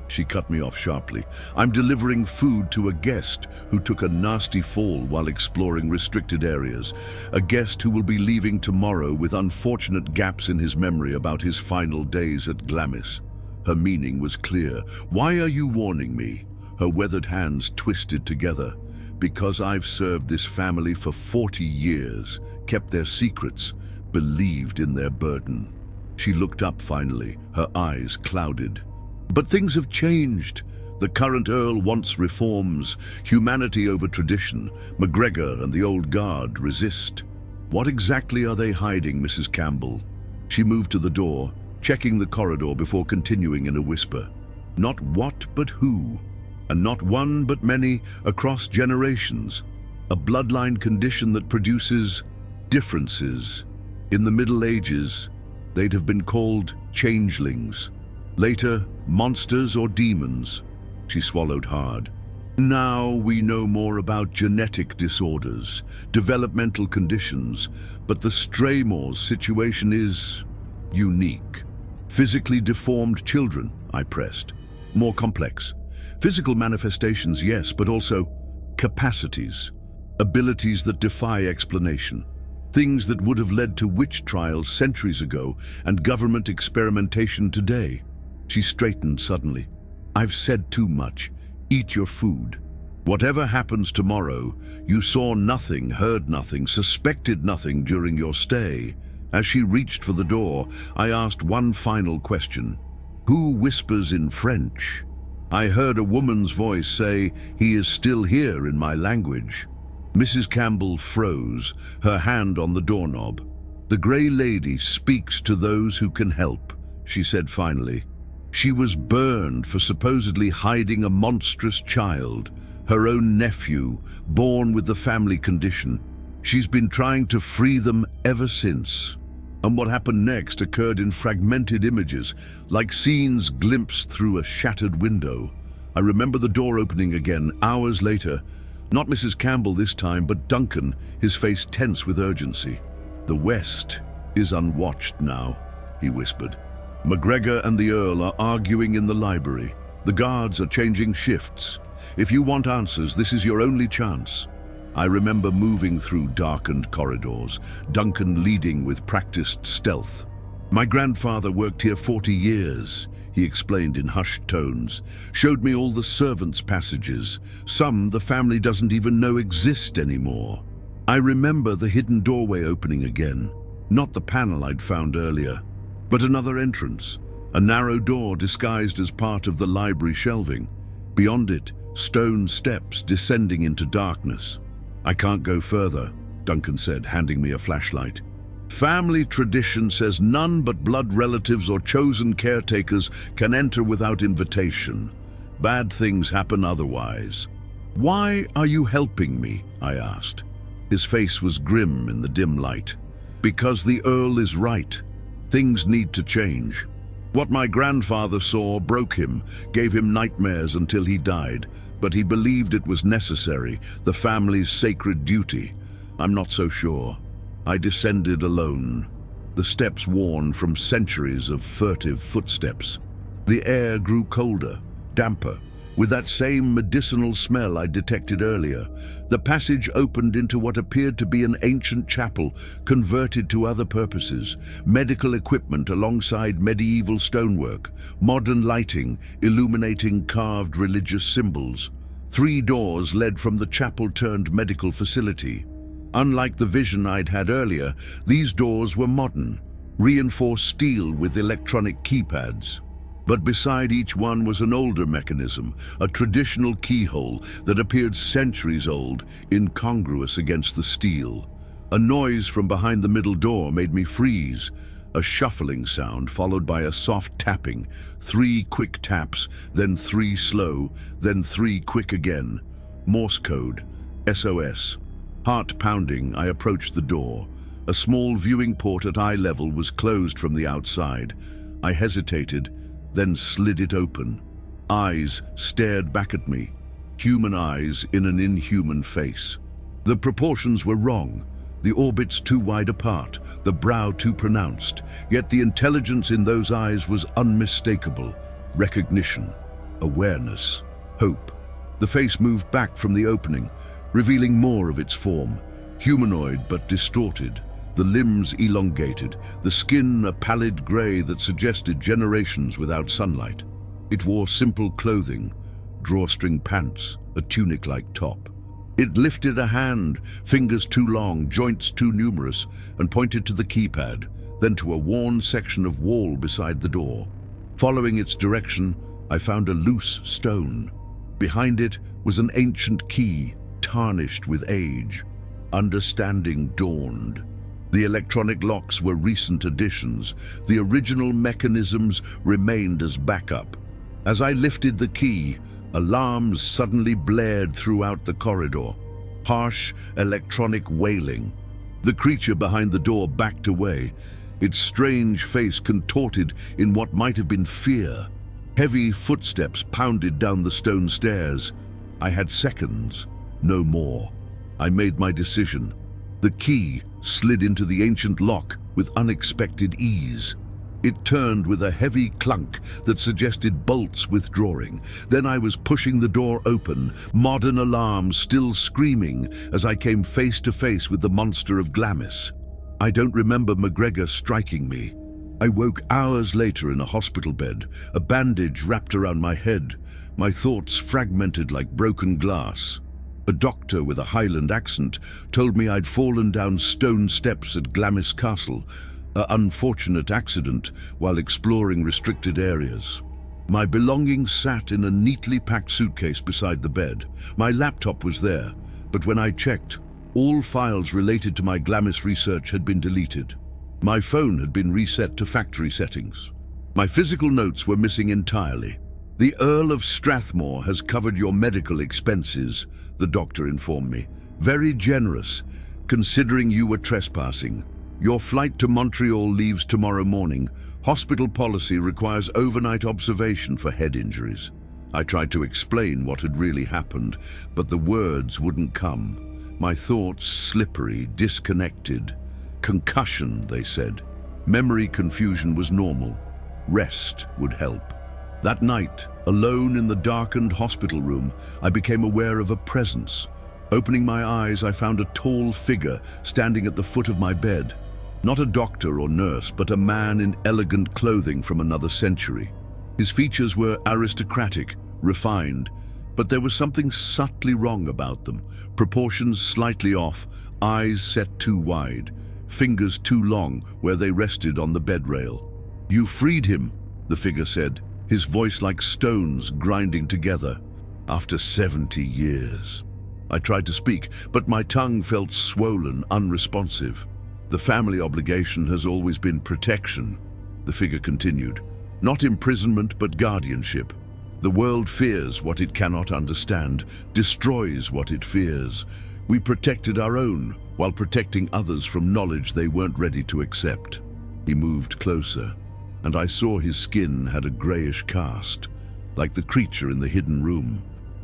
She cut me off sharply. "I'm delivering food to a guest who took a nasty fall while exploring restricted areas. A guest who will be leaving tomorrow with unfortunate gaps in his memory about his final days at Glamis." Her meaning was clear. "Why are you warning me?" Her weathered hands twisted together. "Because I've served this family for 40 years, kept their secrets, believed in their burden." She looked up finally, her eyes clouded. "But things have changed. The current Earl wants reforms, humanity over tradition. McGregor and the old guard resist." "What exactly are they hiding, Mrs. Campbell?" She moved to the door, checking the corridor before continuing in a whisper. "Not what, but who." And not one but many across generations. A bloodline condition that produces differences. In the Middle Ages, they'd have been called changelings. Later, monsters or demons. She swallowed hard. Now we know more about genetic disorders, developmental conditions, but the Straymores situation is unique. Physically deformed children, I pressed. More complex. Physical manifestations, yes, but also capacities. Abilities that defy explanation. Things that would have led to witch trials centuries ago and government experimentation today. She straightened suddenly. I've said too much. Eat your food. Whatever happens tomorrow, you saw nothing, heard nothing, suspected nothing during your stay. As she reached for the door, I asked one final question. Who whispers in French? I heard a woman's voice say, "He is still here," in my language. Mrs. Campbell froze, her hand on the doorknob. "The Grey Lady speaks to those who can help," she said finally. She was burned for supposedly hiding a monstrous child, her own nephew, born with the family condition. She's been trying to free them ever since. And what happened next occurred in fragmented images, like scenes glimpsed through a shattered window. I remember the door opening again, hours later. Not Mrs. Campbell this time, but Duncan, his face tense with urgency. "The West is unwatched now," he whispered. "McGregor and the Earl are arguing in the library. The guards are changing shifts. If you want answers, this is your only chance." I remember moving through darkened corridors, Duncan leading with practiced stealth. "My grandfather worked here 40 years, he explained in hushed tones, showed me all the servants' passages. Some the family doesn't even know exist anymore. I remember the hidden doorway opening again, not the panel I'd found earlier, but another entrance, a narrow door disguised as part of the library shelving. Beyond it, stone steps descending into darkness. "I can't go further," Duncan said, handing me a flashlight. "Family tradition says none but blood relatives or chosen caretakers can enter without invitation. Bad things happen otherwise." "Why are you helping me?" I asked. His face was grim in the dim light. "Because the Earl is right. Things need to change. What my grandfather saw broke him, gave him nightmares until he died, but he believed it was necessary, the family's sacred duty. I'm not so sure." I descended alone, the steps worn from centuries of furtive footsteps. The air grew colder, damper, with that same medicinal smell I detected earlier. The passage opened into what appeared to be an ancient chapel, converted to other purposes. Medical equipment alongside medieval stonework, modern lighting illuminating carved religious symbols. 3 doors led from the chapel-turned medical facility. Unlike the vision I'd had earlier, these doors were modern, reinforced steel with electronic keypads. But beside each one was an older mechanism, a traditional keyhole that appeared centuries old, incongruous against the steel. A noise from behind the middle door made me freeze, a shuffling sound followed by a soft tapping, 3 quick taps, then 3 slow, then 3 quick again. Morse code, SOS. Heart pounding, I approached the door. A small viewing port at eye level was closed from the outside. I hesitated, then slid it open. Eyes stared back at me, human eyes in an inhuman face. The proportions were wrong, the orbits too wide apart, the brow too pronounced, yet the intelligence in those eyes was unmistakable. Recognition, awareness, hope. The face moved back from the opening, revealing more of its form, humanoid but distorted, the limbs elongated, the skin a pallid grey that suggested generations without sunlight. It wore simple clothing, drawstring pants, a tunic-like top. It lifted a hand, fingers too long, joints too numerous, and pointed to the keypad, then to a worn section of wall beside the door. Following its direction, I found a loose stone. Behind it was an ancient key, tarnished with age. Understanding dawned. The electronic locks were recent additions. The original mechanisms remained as backup. As I lifted the key, Alarms suddenly blared throughout the corridor. Harsh, electronic wailing. The creature behind the door backed away, its strange face contorted in what might have been fear. Heavy footsteps pounded down the stone stairs. I had seconds, no more. I made my decision. The key slid into the ancient lock with unexpected ease. It turned with a heavy clunk that suggested bolts withdrawing. Then I was pushing the door open, modern alarms still screaming as I came face to face with the monster of Glamis. I don't remember McGregor striking me. I woke hours later in a hospital bed, a bandage wrapped around my head, my thoughts fragmented like broken glass. A doctor with a Highland accent told me I'd fallen down stone steps at Glamis Castle, an unfortunate accident while exploring restricted areas. My belongings sat in a neatly packed suitcase beside the bed. My laptop was there, but when I checked, all files related to my Glamis research had been deleted. My phone had been reset to factory settings. My physical notes were missing entirely. "The Earl of Strathmore has covered your medical expenses," the doctor informed me. "Very generous, considering you were trespassing. Your flight to Montreal leaves tomorrow morning. Hospital policy requires overnight observation for head injuries." I tried to explain what had really happened, but the words wouldn't come. My thoughts slippery, disconnected. Concussion, they said. Memory confusion was normal. Rest would help. That night, alone in the darkened hospital room, I became aware of a presence. Opening my eyes, I found a tall figure standing at the foot of my bed. Not a doctor or nurse, but a man in elegant clothing from another century. His features were aristocratic, refined, but there was something subtly wrong about them. Proportions slightly off, eyes set too wide, fingers too long where they rested on the bed rail. "You freed him," the figure said, his voice like stones grinding together. "After 70 years. I tried to speak, but my tongue felt swollen, unresponsive. "The family obligation has always been protection," the figure continued. "Not imprisonment, but guardianship. The world fears what it cannot understand, destroys what it fears. We protected our own while protecting others from knowledge they weren't ready to accept." He moved closer, and I saw his skin had a grayish cast, like the creature in the hidden room.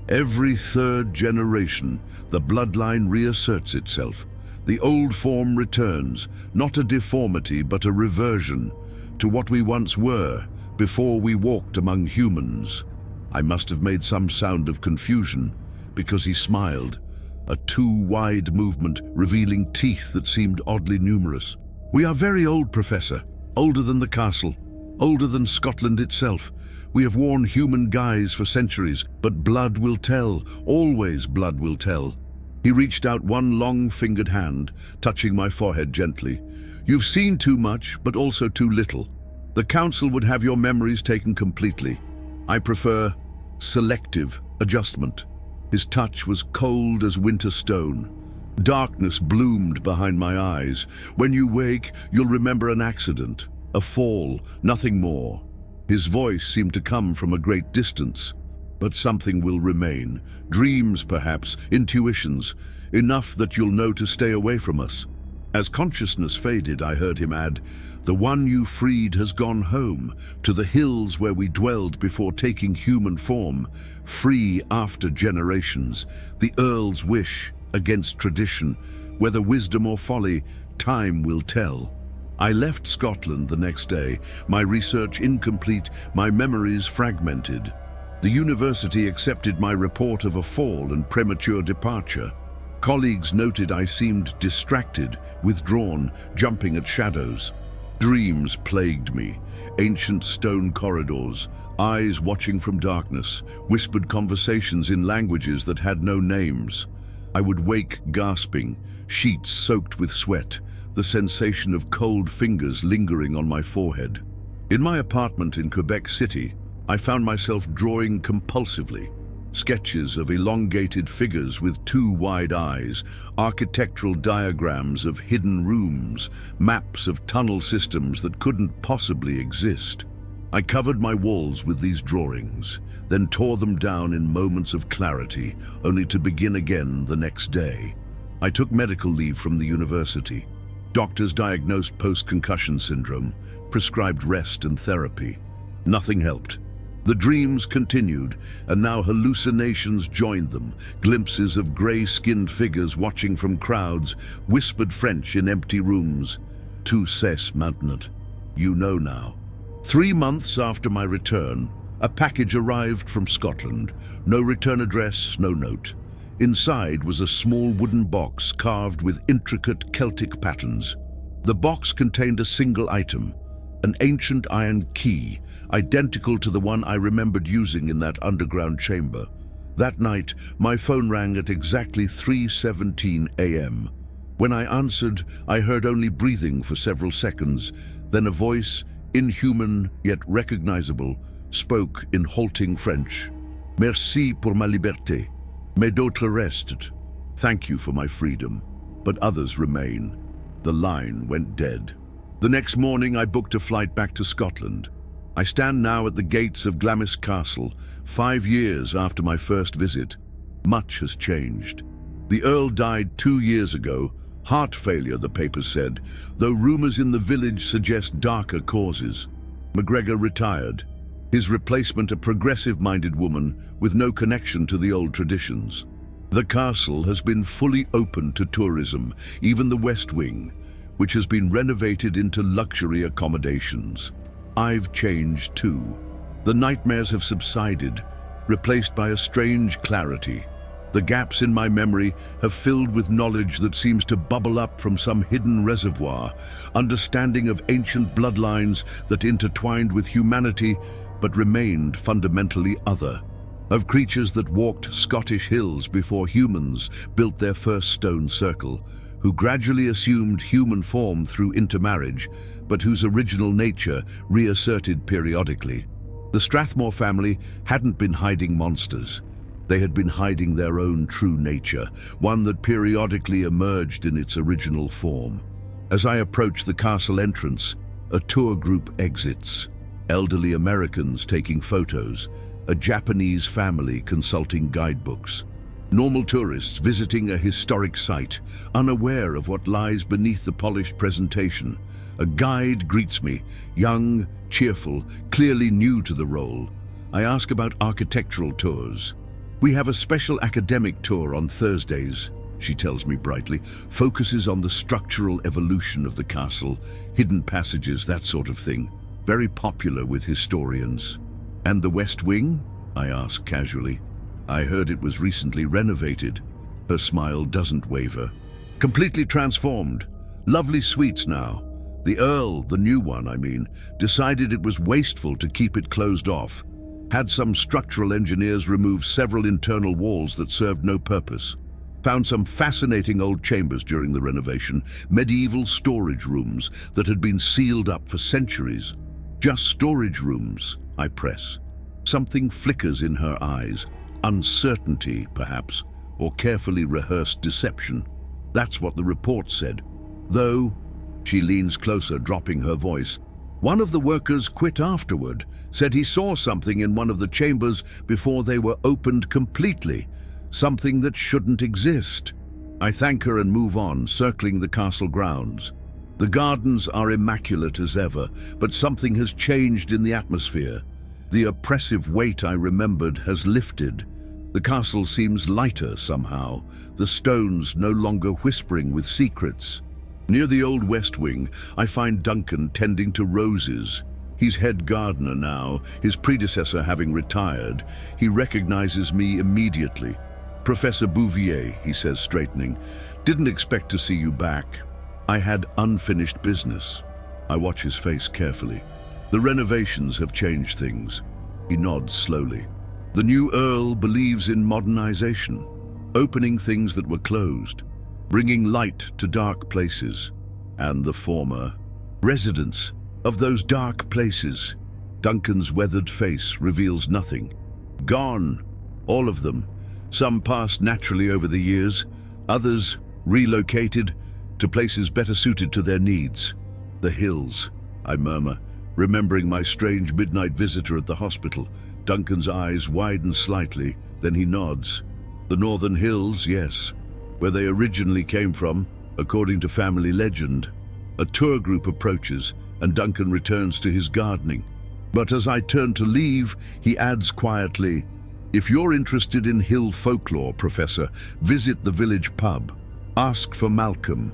"Every third generation, the bloodline reasserts itself. The old form returns, not a deformity but a reversion, to what we once were, before we walked among humans." I must have made some sound of confusion, because he smiled, a too wide movement revealing teeth that seemed oddly numerous. "We are very old, Professor, older than the castle, older than Scotland itself. We have worn human guise for centuries, but blood will tell, always blood will tell." He reached out one long-fingered hand, touching my forehead gently. "You've seen too much, but also too little. The Council would have your memories taken completely. I prefer selective adjustment." His touch was cold as winter stone. Darkness bloomed behind my eyes. "When you wake, you'll remember an accident, a fall, nothing more." His voice seemed to come from a great distance. "But something will remain. Dreams, perhaps, intuitions, enough that you'll know to stay away from us." As consciousness faded, I heard him add, "The one you freed has gone home, to the hills where we dwelled before taking human form, free after generations. The Earl's wish, against tradition. Whether wisdom or folly, time will tell." I left Scotland the next day, my research incomplete, my memories fragmented. The university accepted my report of a fall and premature departure. Colleagues noted I seemed distracted, withdrawn, jumping at shadows. Dreams plagued me, ancient stone corridors, eyes watching from darkness, whispered conversations in languages that had no names. I would wake gasping, sheets soaked with sweat, the sensation of cold fingers lingering on my forehead. In my apartment in Quebec City, I found myself drawing compulsively. Sketches of elongated figures with too wide eyes, architectural diagrams of hidden rooms, maps of tunnel systems that couldn't possibly exist. I covered my walls with these drawings, then tore them down in moments of clarity, only to begin again the next day. I took medical leave from the university. Doctors diagnosed post-concussion syndrome, prescribed rest and therapy. Nothing helped. The dreams continued, and now hallucinations joined them. Glimpses of grey-skinned figures watching from crowds, whispered French in empty rooms. Tout c'est maintenant. You know now. 3 months after my return, a package arrived from Scotland. No return address, no note. Inside was a small wooden box carved with intricate Celtic patterns. The box contained a single item, an ancient iron key, identical to the one I remembered using in that underground chamber. That night, my phone rang at exactly 3:17 a.m. When I answered, I heard only breathing for several seconds, then a voice, inhuman yet recognizable, spoke in halting French. Merci pour ma liberté, mais d'autres restent. Thank you for my freedom, but others remain. The line went dead. The next morning I booked a flight back to Scotland. I stand now at the gates of Glamis Castle, 5 years after my first visit. Much has changed. The Earl died 2 years ago, heart failure, the papers said, though rumours in the village suggest darker causes. MacGregor retired, his replacement a progressive-minded woman with no connection to the old traditions. The castle has been fully open to tourism, even the West Wing, which has been renovated into luxury accommodations. I've changed too. The nightmares have subsided, replaced by a strange clarity. The gaps in my memory have filled with knowledge that seems to bubble up from some hidden reservoir, understanding of ancient bloodlines that intertwined with humanity but remained fundamentally other, of creatures that walked Scottish hills before humans built their first stone circle, who gradually assumed human form through intermarriage, but whose original nature reasserted periodically. The Strathmore family hadn't been hiding monsters. They had been hiding their own true nature, one that periodically emerged in its original form. As I approach the castle entrance, a tour group exits. Elderly Americans taking photos, a Japanese family consulting guidebooks. Normal tourists visiting a historic site, unaware of what lies beneath the polished presentation. A guide greets me, young, cheerful, clearly new to the role. I ask about architectural tours. We have a special academic tour on Thursdays, she tells me brightly, focuses on the structural evolution of the castle, hidden passages, that sort of thing. Very popular with historians. And the West Wing? I ask casually. I heard it was recently renovated. Her smile doesn't waver. Completely transformed. Lovely suites now. The Earl, the new one I mean, decided it was wasteful to keep it closed off. Had some structural engineers remove several internal walls that served no purpose. Found some fascinating old chambers during the renovation, medieval storage rooms that had been sealed up for centuries. Just storage rooms, I press. Something flickers in her eyes. Uncertainty, perhaps, or carefully rehearsed deception. That's what the report said. Though, she leans closer, dropping her voice, one of the workers quit afterward, said he saw something in one of the chambers before they were opened completely, something that shouldn't exist. I thank her and move on, circling the castle grounds. The gardens are immaculate as ever, but something has changed in the atmosphere. The oppressive weight I remembered has lifted. The castle seems lighter somehow, the stones no longer whispering with secrets. Near the old West Wing, I find Duncan tending to roses. He's head gardener now, his predecessor having retired. He recognizes me immediately. Professor Bouvier, he says, straightening. Didn't expect to see you back. I had unfinished business. I watch his face carefully. The renovations have changed things. He nods slowly. The new Earl believes in modernization, opening things that were closed, bringing light to dark places, and the former residents of those dark places. Duncan's weathered face reveals nothing. Gone, all of them. Some passed naturally over the years, others relocated to places better suited to their needs. The hills, I murmur, Remembering my strange midnight visitor at the hospital, Duncan's eyes widen slightly, then he nods. The Northern Hills, yes, where they originally came from, according to family legend. A tour group approaches, and Duncan returns to his gardening. But as I turn to leave, he adds quietly, "If you're interested in hill folklore, Professor, visit the village pub. Ask for Malcolm.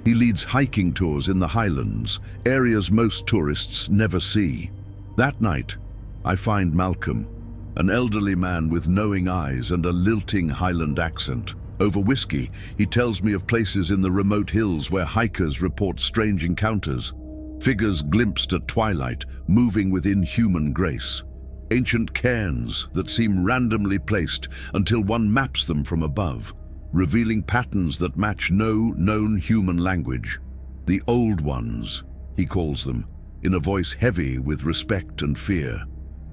He leads hiking tours in the Highlands, areas most tourists never see." That night, I find Malcolm, an elderly man with knowing eyes and a lilting Highland accent. Over whiskey, he tells me of places in the remote hills where hikers report strange encounters. Figures glimpsed at twilight, moving with inhuman grace. Ancient cairns that seem randomly placed until one maps them from above, revealing patterns that match no known human language. The Old Ones, he calls them, in a voice heavy with respect and fear.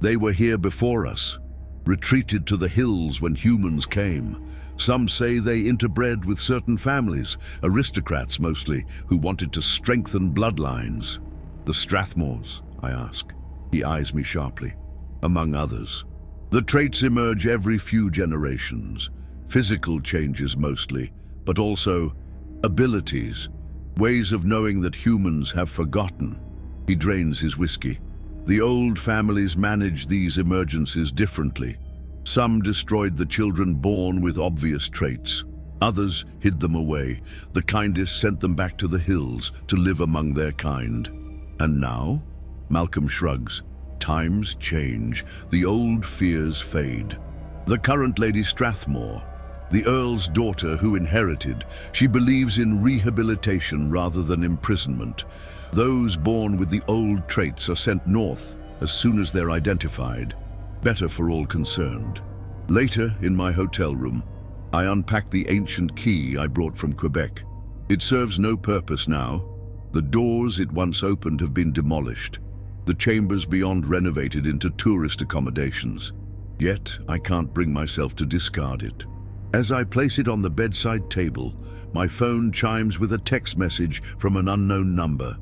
They were here before us, retreated to the hills when humans came. Some say they interbred with certain families, aristocrats mostly, who wanted to strengthen bloodlines. The Strathmores, I ask. He eyes me sharply. Among others. The traits emerge every few generations. Physical changes mostly, but also abilities, ways of knowing that humans have forgotten. He drains his whiskey. The old families managed these emergencies differently. Some destroyed the children born with obvious traits. Others hid them away. The kindest sent them back to the hills to live among their kind. And now? Malcolm shrugs. Times change. The old fears fade. The current Lady Strathmore, the Earl's daughter who inherited, she believes in rehabilitation rather than imprisonment. Those born with the old traits are sent north as soon as they're identified. Better for all concerned. Later, in my hotel room, I unpack the ancient key I brought from Quebec. It serves no purpose now. The doors it once opened have been demolished. The chambers beyond renovated into tourist accommodations. Yet, I can't bring myself to discard it. As I place it on the bedside table, my phone chimes with a text message from an unknown number.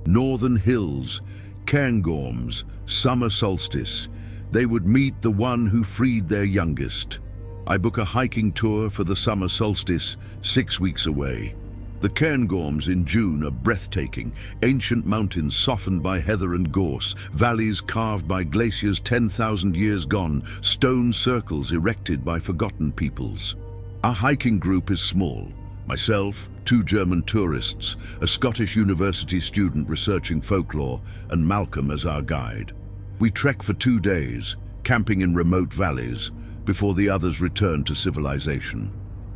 Northern Hills, Cairngorms, summer solstice. They would meet the one who freed their youngest. I book a hiking tour for the summer solstice, 6 weeks away. The Cairngorms in June are breathtaking, ancient mountains softened by heather and gorse, valleys carved by glaciers 10,000 years gone, stone circles erected by forgotten peoples. Our hiking group is small. Myself, 2 German tourists, a Scottish university student researching folklore, and Malcolm as our guide. We trek for 2 days, camping in remote valleys, before the others return to civilization.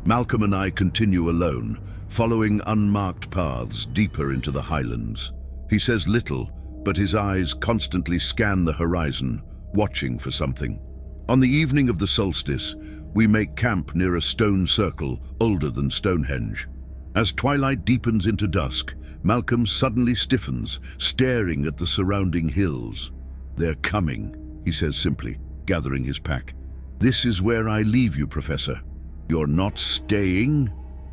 Malcolm and I continue alone, following unmarked paths deeper into the highlands. He says little, but his eyes constantly scan the horizon, watching for something. On the evening of the solstice, we make camp near a stone circle older than Stonehenge. As twilight deepens into dusk, Malcolm suddenly stiffens, staring at the surrounding hills. "They're coming," he says simply, gathering his pack. "This is where I leave you, Professor. You're not staying?"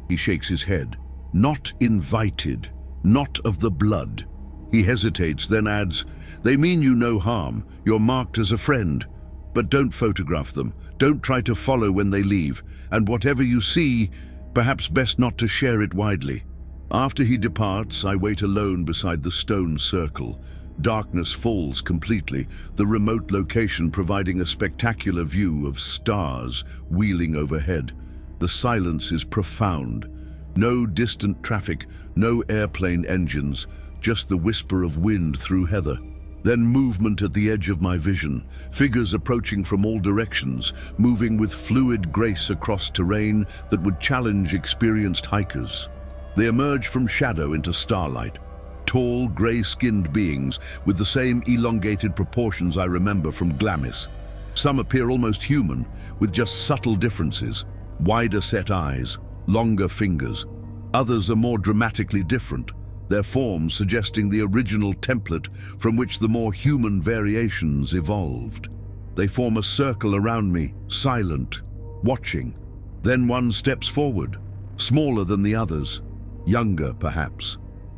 He shakes his head. "Not invited, not of the blood." He hesitates, then adds, "They mean you no harm. You're marked as a friend. But don't photograph them. Don't try to follow when they leave. And whatever you see, perhaps best not to share it widely." After he departs, I wait alone beside the stone circle. Darkness falls completely, the remote location providing a spectacular view of stars wheeling overhead. The silence is profound. No distant traffic, no airplane engines, just the whisper of wind through heather. Then movement at the edge of my vision, figures approaching from all directions, moving with fluid grace across terrain that would challenge experienced hikers. They emerge from shadow into starlight. Tall, grey-skinned beings with the same elongated proportions I remember from Glamis. Some appear almost human, with just subtle differences. Wider set eyes, longer fingers. Others are more dramatically different, their forms suggesting the original template from which the more human variations evolved. They form a circle around me, silent, watching. Then one steps forward, smaller than the others, younger perhaps.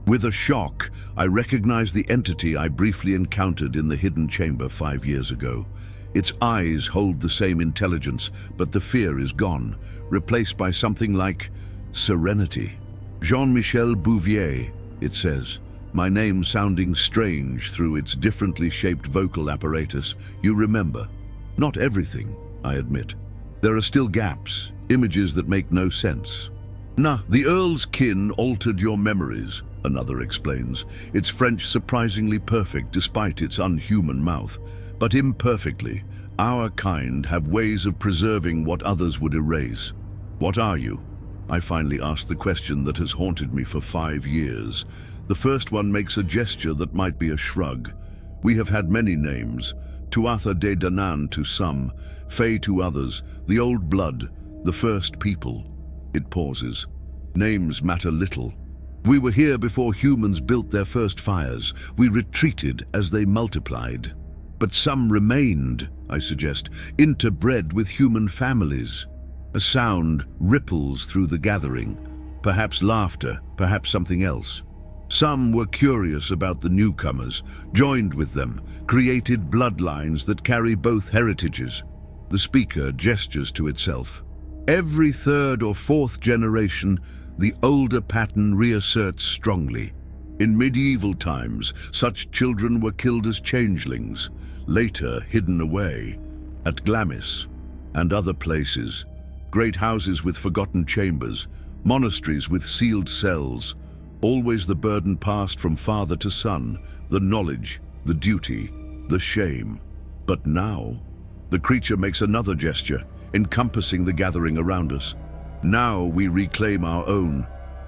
With a shock, I recognize the entity I briefly encountered in the hidden chamber 5 years ago. Its eyes hold the same intelligence, but the fear is gone, replaced by something like serenity. Jean-Michel Bouvier, it says, my name sounding strange through its differently shaped vocal apparatus. You remember. Not everything, I admit. There are still gaps, images that make no sense. Nah, the Earl's kin altered your memories, another explains. Its French surprisingly perfect despite its unhuman mouth. But imperfectly, our kind have ways of preserving what others would erase. What are you? I finally asked the question that has haunted me for 5 years. The first one makes a gesture that might be a shrug. We have had many names. Tuatha de Danann to some, Fae to others, the old blood, the first people. It pauses. Names matter little. We were here before humans built their first fires. We retreated as they multiplied. But some remained, I suggest, interbred with human families. A sound ripples through the gathering. Perhaps laughter, perhaps something else. Some were curious about the newcomers, joined with them, created bloodlines that carry both heritages. The speaker gestures to itself. Every third or fourth generation, the older pattern reasserts strongly. In medieval times, such children were killed as changelings, later hidden away. At Glamis and other places, great houses with forgotten chambers, monasteries with sealed cells, always the burden passed from father to son, the knowledge, the duty, the shame. But now, the creature makes another gesture, encompassing the gathering around us. Now we reclaim our own.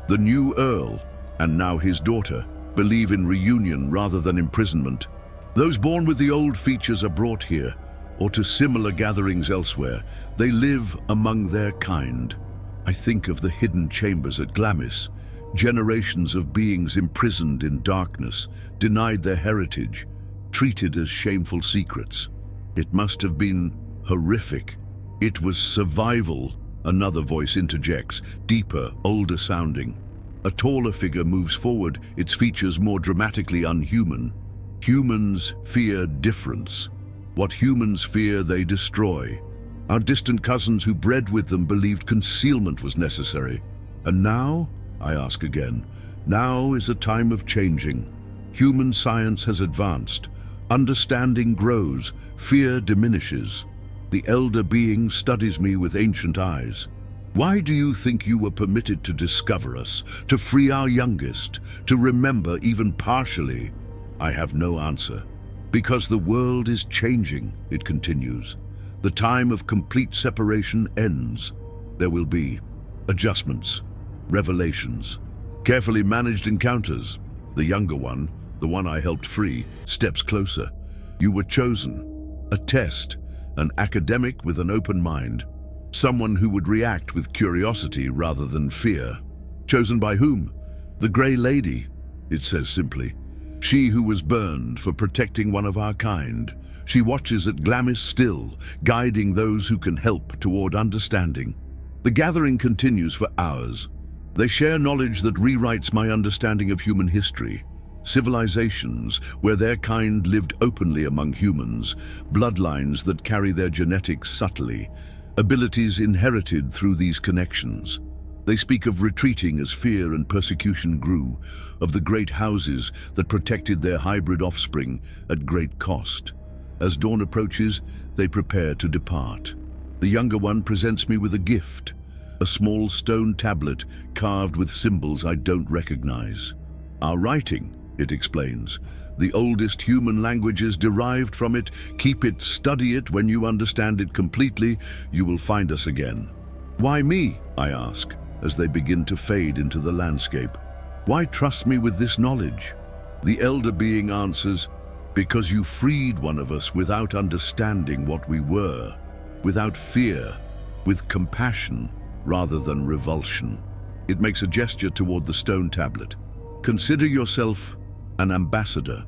The new Earl, and now his daughter, believe in reunion rather than imprisonment. Those born with the old features are brought here, or to similar gatherings elsewhere. They live among their kind. I think of the hidden chambers at Glamis, generations of beings imprisoned in darkness, denied their heritage, treated as shameful secrets. It must have been horrific. It was survival, another voice interjects, deeper, older sounding. A taller figure moves forward, its features more dramatically unhuman. Humans fear difference. What humans fear, they destroy. Our distant cousins who bred with them believed concealment was necessary. And now, I ask again, now is a time of changing. Human science has advanced. Understanding grows, fear diminishes. The elder being studies me with ancient eyes. Why do you think you were permitted to discover us, to free our youngest, to remember even partially? I have no answer. Because the world is changing, it continues. The time of complete separation ends. There will be adjustments, revelations, carefully managed encounters. The younger one, the one I helped free, steps closer. You were chosen. A test, an academic with an open mind. Someone who would react with curiosity rather than fear. Chosen by whom? The Grey Lady, it says simply. She who was burned for protecting one of our kind. She watches at Glamis still, guiding those who can help toward understanding. The gathering continues for hours. They share knowledge that rewrites my understanding of human history. Civilizations where their kind lived openly among humans, bloodlines that carry their genetics subtly, abilities inherited through these connections. They speak of retreating as fear and persecution grew, of the great houses that protected their hybrid offspring at great cost. As dawn approaches, they prepare to depart. The younger one presents me with a gift, a small stone tablet carved with symbols I don't recognize. Our writing, it explains. The oldest human languages derived from it. Keep it, study it. When you understand it completely, you will find us again. Why me? I ask, as they begin to fade into the landscape. Why trust me with this knowledge? The elder being answers, because you freed one of us without understanding what we were, without fear, with compassion rather than revulsion. It makes a gesture toward the stone tablet. Consider yourself an ambassador.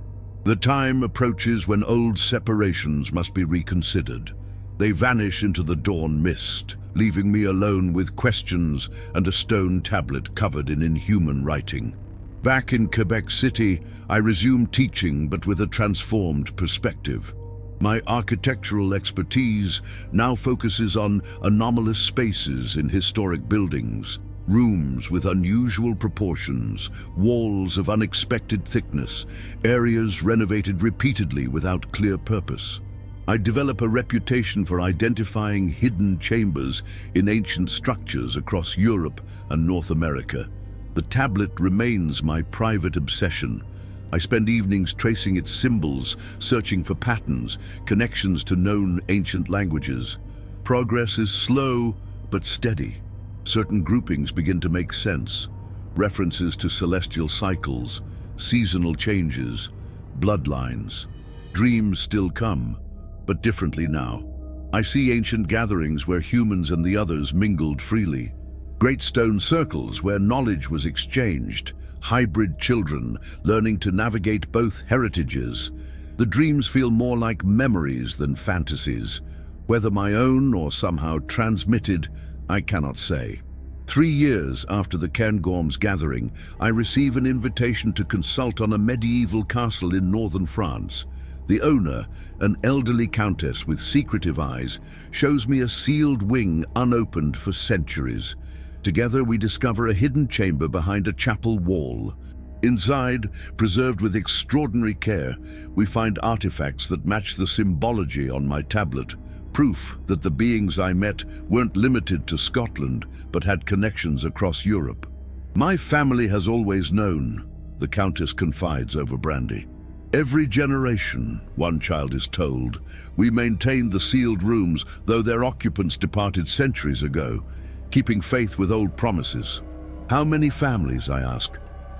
The time approaches when old separations must be reconsidered. They vanish into the dawn mist, leaving me alone with questions and a stone tablet covered in inhuman writing. Back in Quebec City, I resumed teaching, but with a transformed perspective. My architectural expertise now focuses on anomalous spaces in historic buildings, rooms with unusual proportions, walls of unexpected thickness, areas renovated repeatedly without clear purpose. I develop a reputation for identifying hidden chambers in ancient structures across Europe and North America. The tablet remains my private obsession. I spend evenings tracing its symbols, searching for patterns, connections to known ancient languages. Progress is slow but steady. Certain groupings begin to make sense. References to celestial cycles, seasonal changes, bloodlines. Dreams still come, but differently now. I see ancient gatherings where humans and the others mingled freely. Great stone circles where knowledge was exchanged, hybrid children learning to navigate both heritages. The dreams feel more like memories than fantasies. Whether my own or somehow transmitted, I cannot say. 3 years after the Cairngorms gathering, I receive an invitation to consult on a medieval castle in northern France. The owner, an elderly countess with secretive eyes, shows me a sealed wing unopened for centuries. Together we discover a hidden chamber behind a chapel wall. Inside, preserved with extraordinary care, we find artifacts that match the symbology on my tablet, proof that the beings I met weren't limited to Scotland, but had connections across Europe. My family has always known, the Countess confides over brandy. Every generation, one child is told, we maintained the sealed rooms, though their occupants departed centuries ago, keeping faith with old promises. How many families, I ask?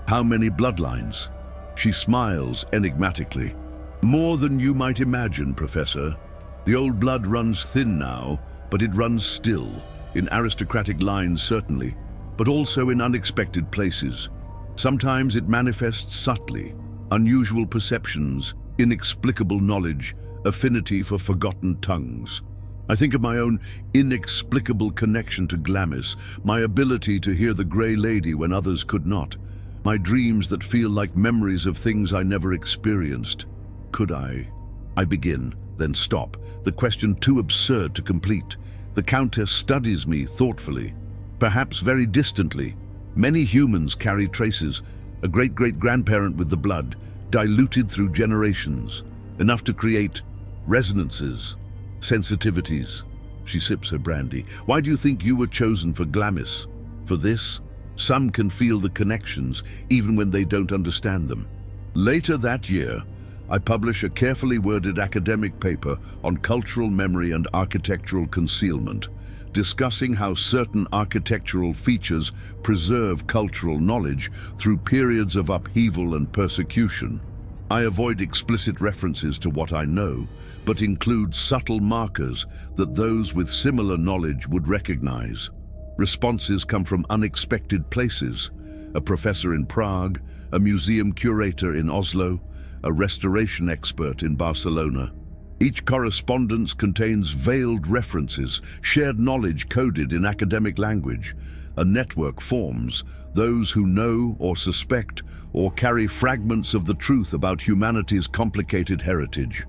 How many bloodlines? She smiles enigmatically. More than you might imagine, Professor. The old blood runs thin now, but it runs still, in aristocratic lines certainly, but also in unexpected places. Sometimes it manifests subtly, unusual perceptions, inexplicable knowledge, affinity for forgotten tongues. I think of my own inexplicable connection to Glamis, my ability to hear the Grey Lady when others could not, my dreams that feel like memories of things I never experienced. Could I? I begin, then stop, the question too absurd to complete. The Countess studies me thoughtfully, perhaps very distantly. Many humans carry traces, a great-great-grandparent with the blood, diluted through generations, enough to create resonances, sensitivities. She sips her brandy. Why do you think you were chosen for Glamis? For this? Some can feel the connections, even when they don't understand them. Later that year, I publish a carefully worded academic paper on cultural memory and architectural concealment, discussing how certain architectural features preserve cultural knowledge through periods of upheaval and persecution. I avoid explicit references to what I know, but include subtle markers that those with similar knowledge would recognize. Responses come from unexpected places: a professor in Prague, a museum curator in Oslo, a restoration expert in Barcelona. Each correspondence contains veiled references, shared knowledge coded in academic language. A network forms, those who know or suspect or carry fragments of the truth about humanity's complicated heritage.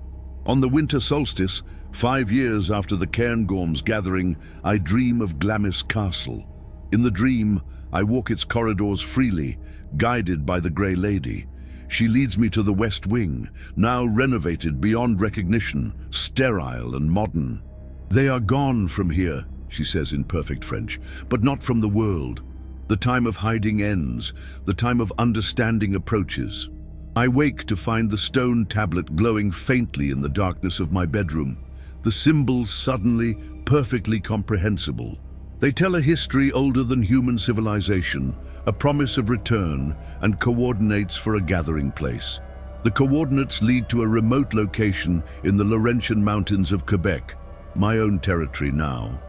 On the winter solstice, 5 years after the Cairngorms gathering, I dream of Glamis Castle. In the dream, I walk its corridors freely, guided by the Grey Lady. She leads me to the West Wing, now renovated beyond recognition, sterile and modern. "They are gone from here," she says in perfect French, "but not from the world. The time of hiding ends, the time of understanding approaches." I wake to find the stone tablet glowing faintly in the darkness of my bedroom, the symbols suddenly perfectly comprehensible. They tell a history older than human civilization, a promise of return, and coordinates for a gathering place. The coordinates lead to a remote location in the Laurentian Mountains of Quebec, my own territory now.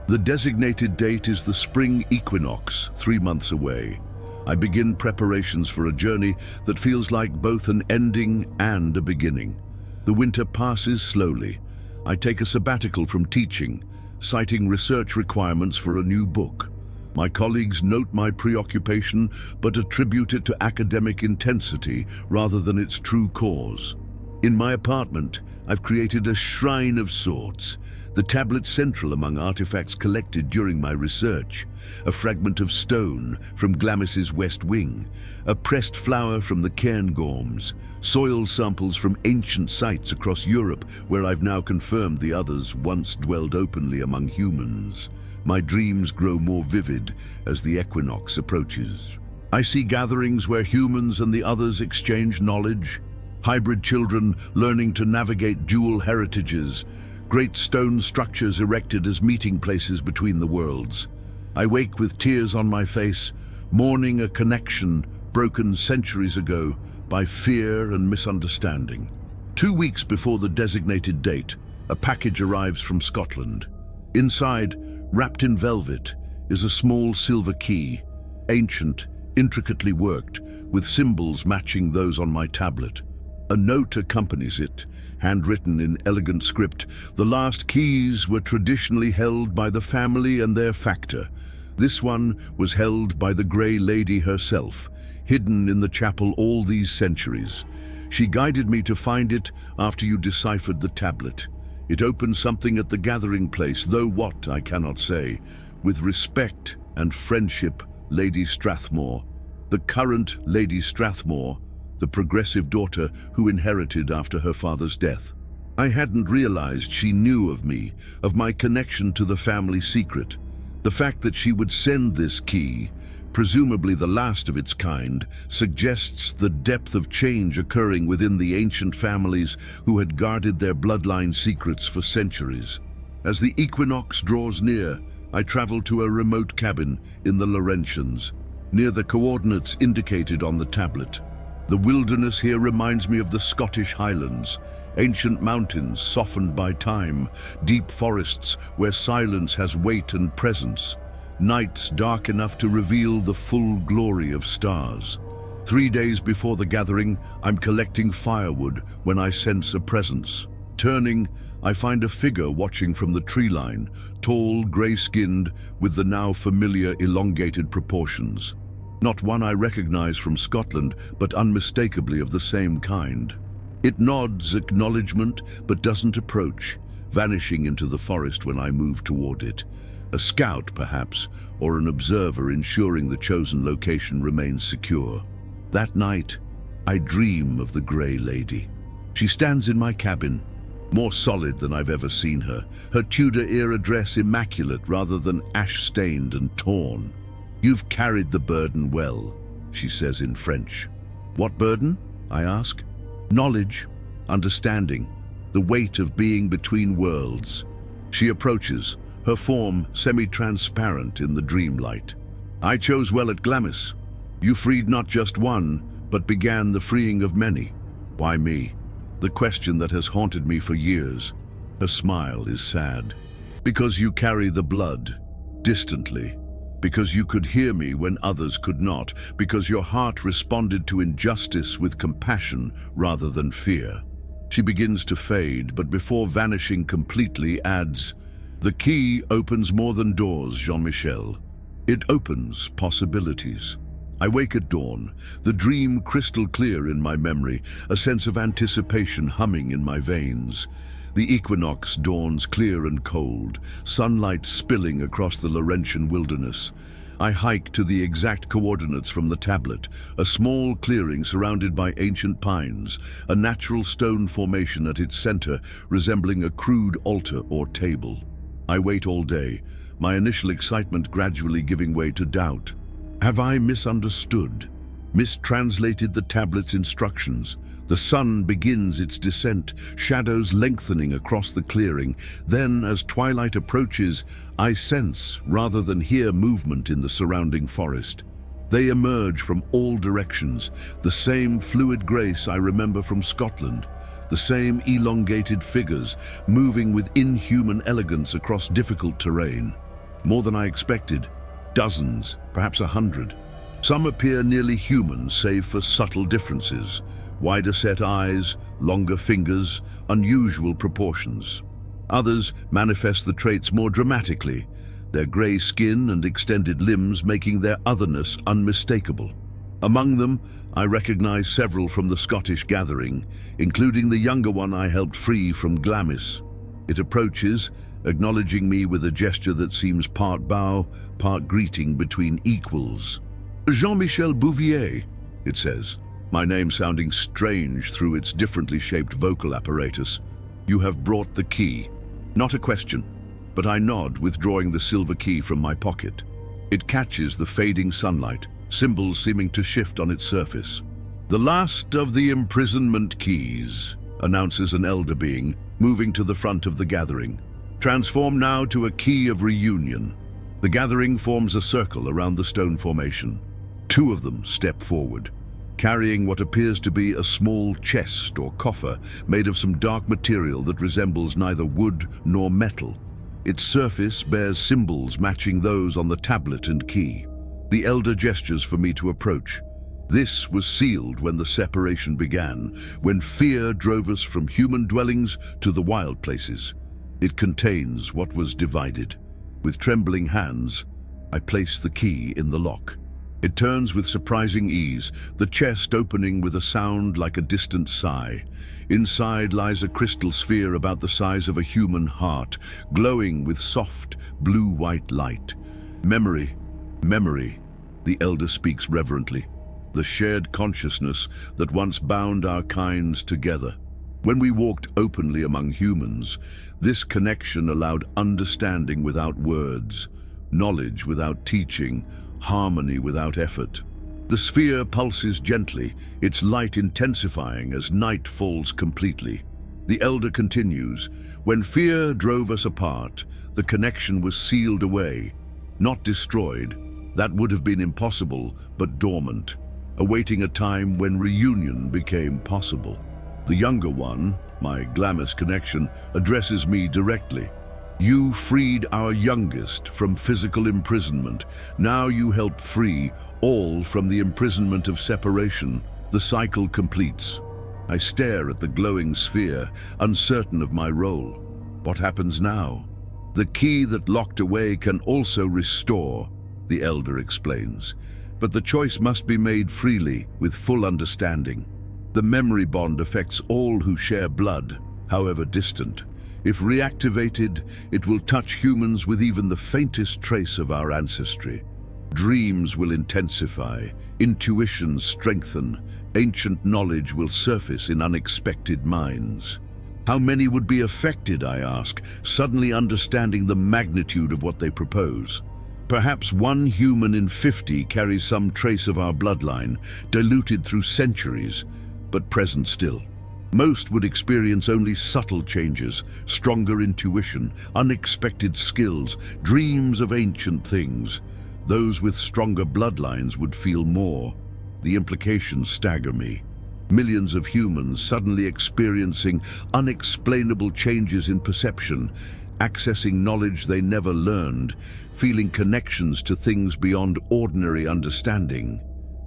The designated date is the spring equinox, 3 months away. I begin preparations for a journey that feels like both an ending and a beginning. The winter passes slowly. I take a sabbatical from teaching, citing research requirements for a new book. My colleagues note my preoccupation, but attribute it to academic intensity rather than its true cause. In my apartment, I've created a shrine of sorts, the tablet central among artifacts collected during my research, a fragment of stone from Glamis' West Wing, a pressed flower from the Cairngorms, soil samples from ancient sites across Europe where I've now confirmed the others once dwelled openly among humans. My dreams grow more vivid as the equinox approaches. I see gatherings where humans and the others exchange knowledge, hybrid children learning to navigate dual heritages, great stone structures erected as meeting places between the worlds. I wake with tears on my face, mourning a connection broken centuries ago by fear and misunderstanding. 2 weeks before the designated date, a package arrives from Scotland. Inside, wrapped in velvet, is a small silver key, ancient, intricately worked, with symbols matching those on my tablet. A note accompanies it, handwritten in elegant script. The last keys were traditionally held by the family and their factor. This one was held by the Grey Lady herself, hidden in the chapel all these centuries. She guided me to find it after you deciphered the tablet. It opened something at the gathering place, though what, I cannot say. With respect and friendship, Lady Strathmore. The current Lady Strathmore, the progressive daughter who inherited after her father's death. I hadn't realized she knew of me, of my connection to the family secret. The fact that she would send this key, presumably the last of its kind, suggests the depth of change occurring within the ancient families who had guarded their bloodline secrets for centuries. As the equinox draws near, I travel to a remote cabin in the Laurentians, near the coordinates indicated on the tablet. The wilderness here reminds me of the Scottish Highlands, ancient mountains softened by time, deep forests where silence has weight and presence, nights dark enough to reveal the full glory of stars. 3 days before the gathering, I'm collecting firewood when I sense a presence. Turning, I find a figure watching from the tree line, tall, grey-skinned, with the now familiar elongated proportions. Not one I recognize from Scotland, but unmistakably of the same kind. It nods acknowledgement, but doesn't approach, vanishing into the forest when I move toward it. A scout, perhaps, or an observer ensuring the chosen location remains secure. That night, I dream of the Grey Lady. She stands in my cabin, more solid than I've ever seen her, her Tudor-era dress immaculate rather than ash-stained and torn. "You've carried the burden well," she says in French. "What burden?" I ask. "Knowledge, understanding, the weight of being between worlds." She approaches, her form semi-transparent in the dreamlight. "I chose well at Glamis. You freed not just one, but began the freeing of many. Why me?" The question that has haunted me for years. Her smile is sad. "Because you carry the blood, distantly. Because you could hear me when others could not. Because your heart responded to injustice with compassion rather than fear." She begins to fade, but before vanishing completely adds, "The key opens more than doors, Jean-Michel. It opens possibilities." I wake at dawn, the dream crystal clear in my memory, a sense of anticipation humming in my veins. The equinox dawns clear and cold, sunlight spilling across the Laurentian wilderness. I hike to the exact coordinates from the tablet, a small clearing surrounded by ancient pines, a natural stone formation at its center resembling a crude altar or table. I wait all day, my initial excitement gradually giving way to doubt. Have I misunderstood, mistranslated the tablet's instructions? The sun begins its descent, shadows lengthening across the clearing. Then, as twilight approaches, I sense, rather than hear, movement in the surrounding forest. They emerge from all directions, the same fluid grace I remember from Scotland, the same elongated figures, moving with inhuman elegance across difficult terrain. More than I expected, dozens, perhaps 100. Some appear nearly human, save for subtle differences. Wider set eyes, longer fingers, unusual proportions. Others manifest the traits more dramatically, their grey skin and extended limbs making their otherness unmistakable. Among them, I recognize several from the Scottish gathering, including the younger one I helped free from Glamis. It approaches, acknowledging me with a gesture that seems part bow, part greeting between equals. "Jean-Michel Bouvier," it says, my name sounding strange through its differently shaped vocal apparatus. "You have brought the key." Not a question, but I nod, withdrawing the silver key from my pocket. It catches the fading sunlight, symbols seeming to shift on its surface. "The last of the imprisonment keys," announces an elder being, moving to the front of the gathering. "Transform now to a key of reunion." The gathering forms a circle around the stone formation. Two of them step forward, carrying what appears to be a small chest or coffer made of some dark material that resembles neither wood nor metal. Its surface bears symbols matching those on the tablet and key. The elder gestures for me to approach. This was sealed when the separation began, when fear drove us from human dwellings to the wild places. It contains what was divided. With trembling hands, I place the key in the lock. It turns with surprising ease, the chest opening with a sound like a distant sigh. Inside lies a crystal sphere about the size of a human heart, glowing with soft, blue-white light. Memory, memory, the elder speaks reverently. The shared consciousness that once bound our kinds together. When we walked openly among humans, this connection allowed understanding without words, knowledge without teaching, harmony without effort. The sphere pulses gently, its light intensifying as night falls completely. The elder continues, "When fear drove us apart, the connection was sealed away, not destroyed. That would have been impossible, but dormant, awaiting a time when reunion became possible." The younger one, my Glamis connection, addresses me directly. "You freed our youngest from physical imprisonment. Now you help free all from the imprisonment of separation. The cycle completes." I stare at the glowing sphere, uncertain of my role. What happens now? "The key that locked away can also restore," the elder explains. "But the choice must be made freely, with full understanding. The memory bond affects all who share blood, however distant. If reactivated, it will touch humans with even the faintest trace of our ancestry. Dreams will intensify, intuitions strengthen, ancient knowledge will surface in unexpected minds." How many would be affected, I ask, suddenly understanding the magnitude of what they propose? Perhaps 1 human in 50 carries some trace of our bloodline, diluted through centuries, but present still. Most would experience only subtle changes, stronger intuition, unexpected skills, dreams of ancient things. Those with stronger bloodlines would feel more. The implications stagger me. Millions of humans suddenly experiencing unexplainable changes in perception, accessing knowledge they never learned, feeling connections to things beyond ordinary understanding.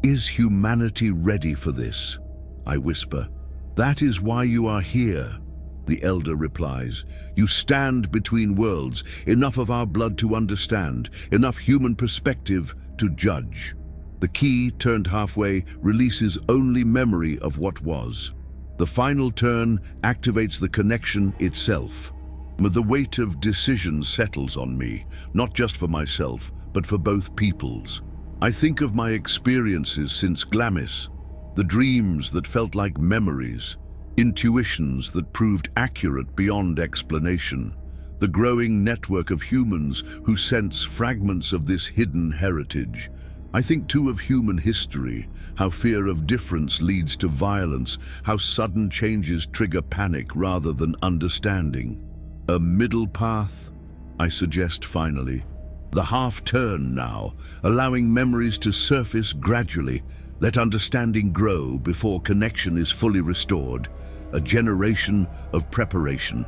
Is humanity ready for this? I whisper. "That is why you are here," the elder replies. "You stand between worlds, enough of our blood to understand, enough human perspective to judge." The key, turned halfway, releases only memory of what was. The final turn activates the connection itself. The weight of decision settles on me, not just for myself, but for both peoples. I think of my experiences since Glamis, the dreams that felt like memories, intuitions that proved accurate beyond explanation, the growing network of humans who sense fragments of this hidden heritage. I think too of human history, how fear of difference leads to violence, how sudden changes trigger panic rather than understanding. A middle path, I suggest finally. The half-turn now, allowing memories to surface gradually. Let understanding grow before connection is fully restored. A generation of preparation.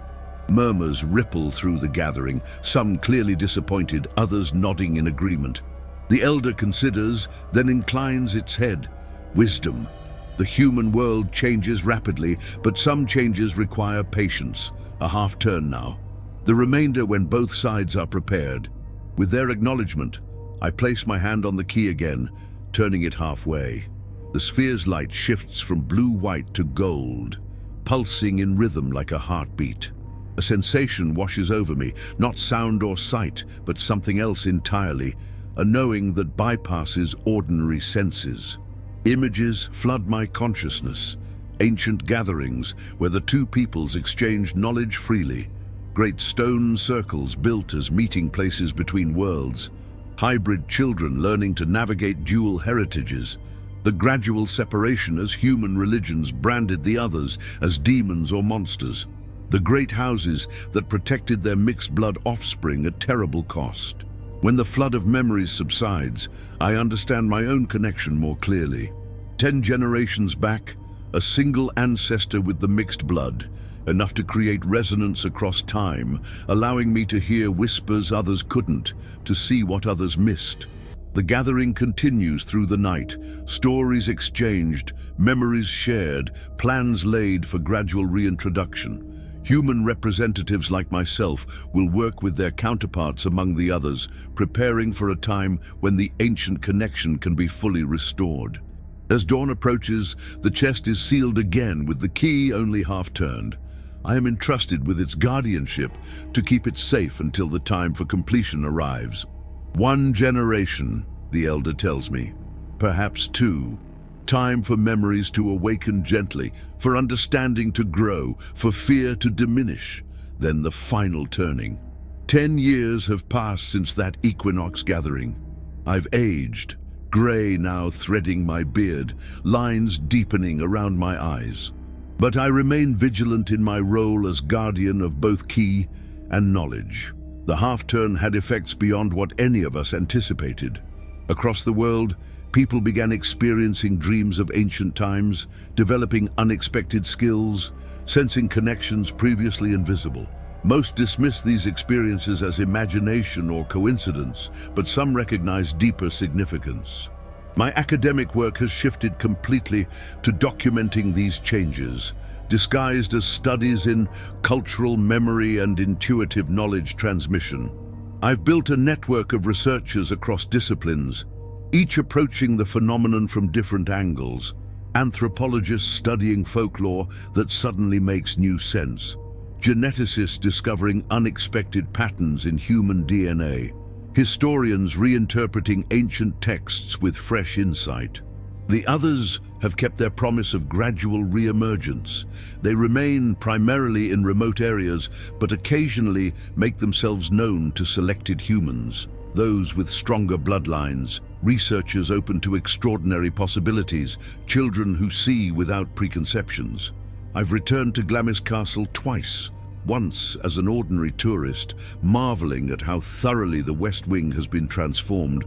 Murmurs ripple through the gathering, some clearly disappointed, others nodding in agreement. The elder considers, then inclines its head. Wisdom. The human world changes rapidly, but some changes require patience. A half-turn now. The remainder when both sides are prepared. With their acknowledgement, I place my hand on the key again, turning it halfway. The sphere's light shifts from blue-white to gold, pulsing in rhythm like a heartbeat. A sensation washes over me, not sound or sight, but something else entirely, a knowing that bypasses ordinary senses. Images flood my consciousness, ancient gatherings where the two peoples exchanged knowledge freely, great stone circles built as meeting places between worlds, hybrid children learning to navigate dual heritages, the gradual separation as human religions branded the others as demons or monsters, the great houses that protected their mixed-blood offspring at terrible cost. When the flood of memories subsides, I understand my own connection more clearly. 10 generations back, a single ancestor with the mixed blood, enough to create resonance across time, allowing me to hear whispers others couldn't, to see what others missed. The gathering continues through the night, stories exchanged, memories shared, plans laid for gradual reintroduction. Human representatives like myself will work with their counterparts among the others, preparing for a time when the ancient connection can be fully restored. As dawn approaches, the chest is sealed again with the key only half turned. I am entrusted with its guardianship to keep it safe until the time for completion arrives. 1 generation, the elder tells me. Perhaps 2. Time for memories to awaken gently, for understanding to grow, for fear to diminish. Then the final turning. 10 years have passed since that equinox gathering. I've aged, grey now threading my beard, lines deepening around my eyes. But I remain vigilant in my role as guardian of both key and knowledge. The half-turn had effects beyond what any of us anticipated. Across the world, people began experiencing dreams of ancient times, developing unexpected skills, sensing connections previously invisible. Most dismiss these experiences as imagination or coincidence, but some recognize deeper significance. My academic work has shifted completely to documenting these changes, disguised as studies in cultural memory and intuitive knowledge transmission. I've built a network of researchers across disciplines, each approaching the phenomenon from different angles. Anthropologists studying folklore that suddenly makes new sense. Geneticists discovering unexpected patterns in human DNA. Historians reinterpreting ancient texts with fresh insight. The others have kept their promise of gradual re-emergence. They remain primarily in remote areas, but occasionally make themselves known to selected humans. Those with stronger bloodlines, researchers open to extraordinary possibilities, children who see without preconceptions. I've returned to Glamis Castle twice, once as an ordinary tourist, marveling at how thoroughly the West Wing has been transformed,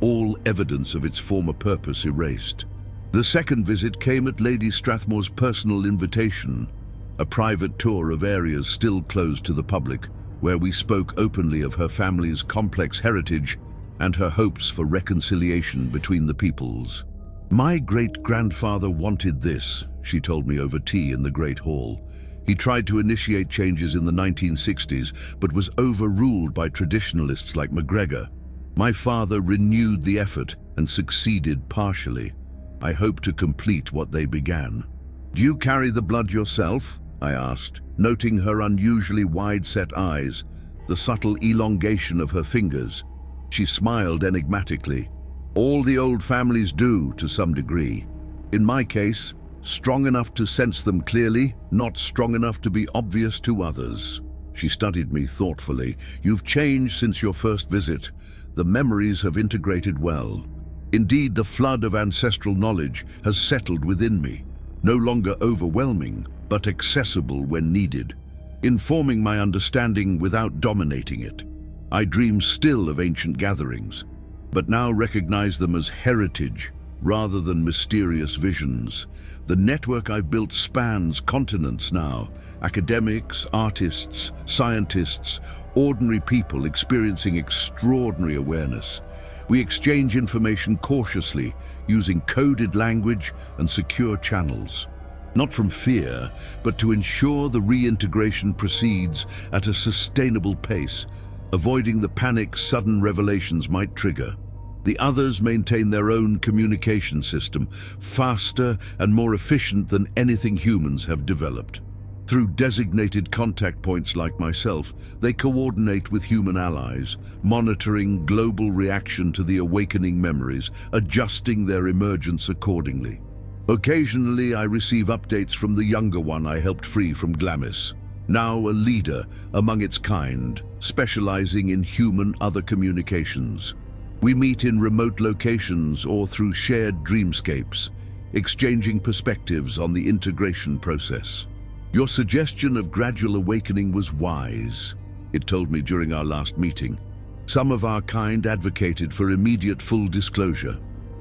all evidence of its former purpose erased. The second visit came at Lady Strathmore's personal invitation, a private tour of areas still closed to the public, where we spoke openly of her family's complex heritage and her hopes for reconciliation between the peoples. My great-grandfather wanted this, she told me over tea in the Great Hall. He tried to initiate changes in the 1960s, but was overruled by traditionalists like MacGregor. My father renewed the effort and succeeded partially. I hope to complete what they began. Do you carry the blood yourself? I asked, noting her unusually wide-set eyes, the subtle elongation of her fingers. She smiled enigmatically. All the old families do, to some degree. In my case, strong enough to sense them clearly, not strong enough to be obvious to others. She studied me thoughtfully. You've changed since your first visit. The memories have integrated well. Indeed, the flood of ancestral knowledge has settled within me, no longer overwhelming, but accessible when needed, informing my understanding without dominating it. I dream still of ancient gatherings, but now recognize them as heritage rather than mysterious visions. The network I've built spans continents now, academics, artists, scientists, ordinary people experiencing extraordinary awareness. We exchange information cautiously, using coded language and secure channels. Not from fear, but to ensure the reintegration proceeds at a sustainable pace. avoiding the panic sudden revelations might trigger. The others maintain their own communication system, faster and more efficient than anything humans have developed. Through designated contact points like myself, they coordinate with human allies, monitoring global reaction to the awakening memories, adjusting their emergence accordingly. Occasionally, I receive updates from the younger one I helped free from Glamis, now a leader among its kind, specializing in human-other communications. We meet in remote locations or through shared dreamscapes, exchanging perspectives on the integration process. Your suggestion of gradual awakening was wise, it told me during our last meeting. Some of our kind advocated for immediate full disclosure.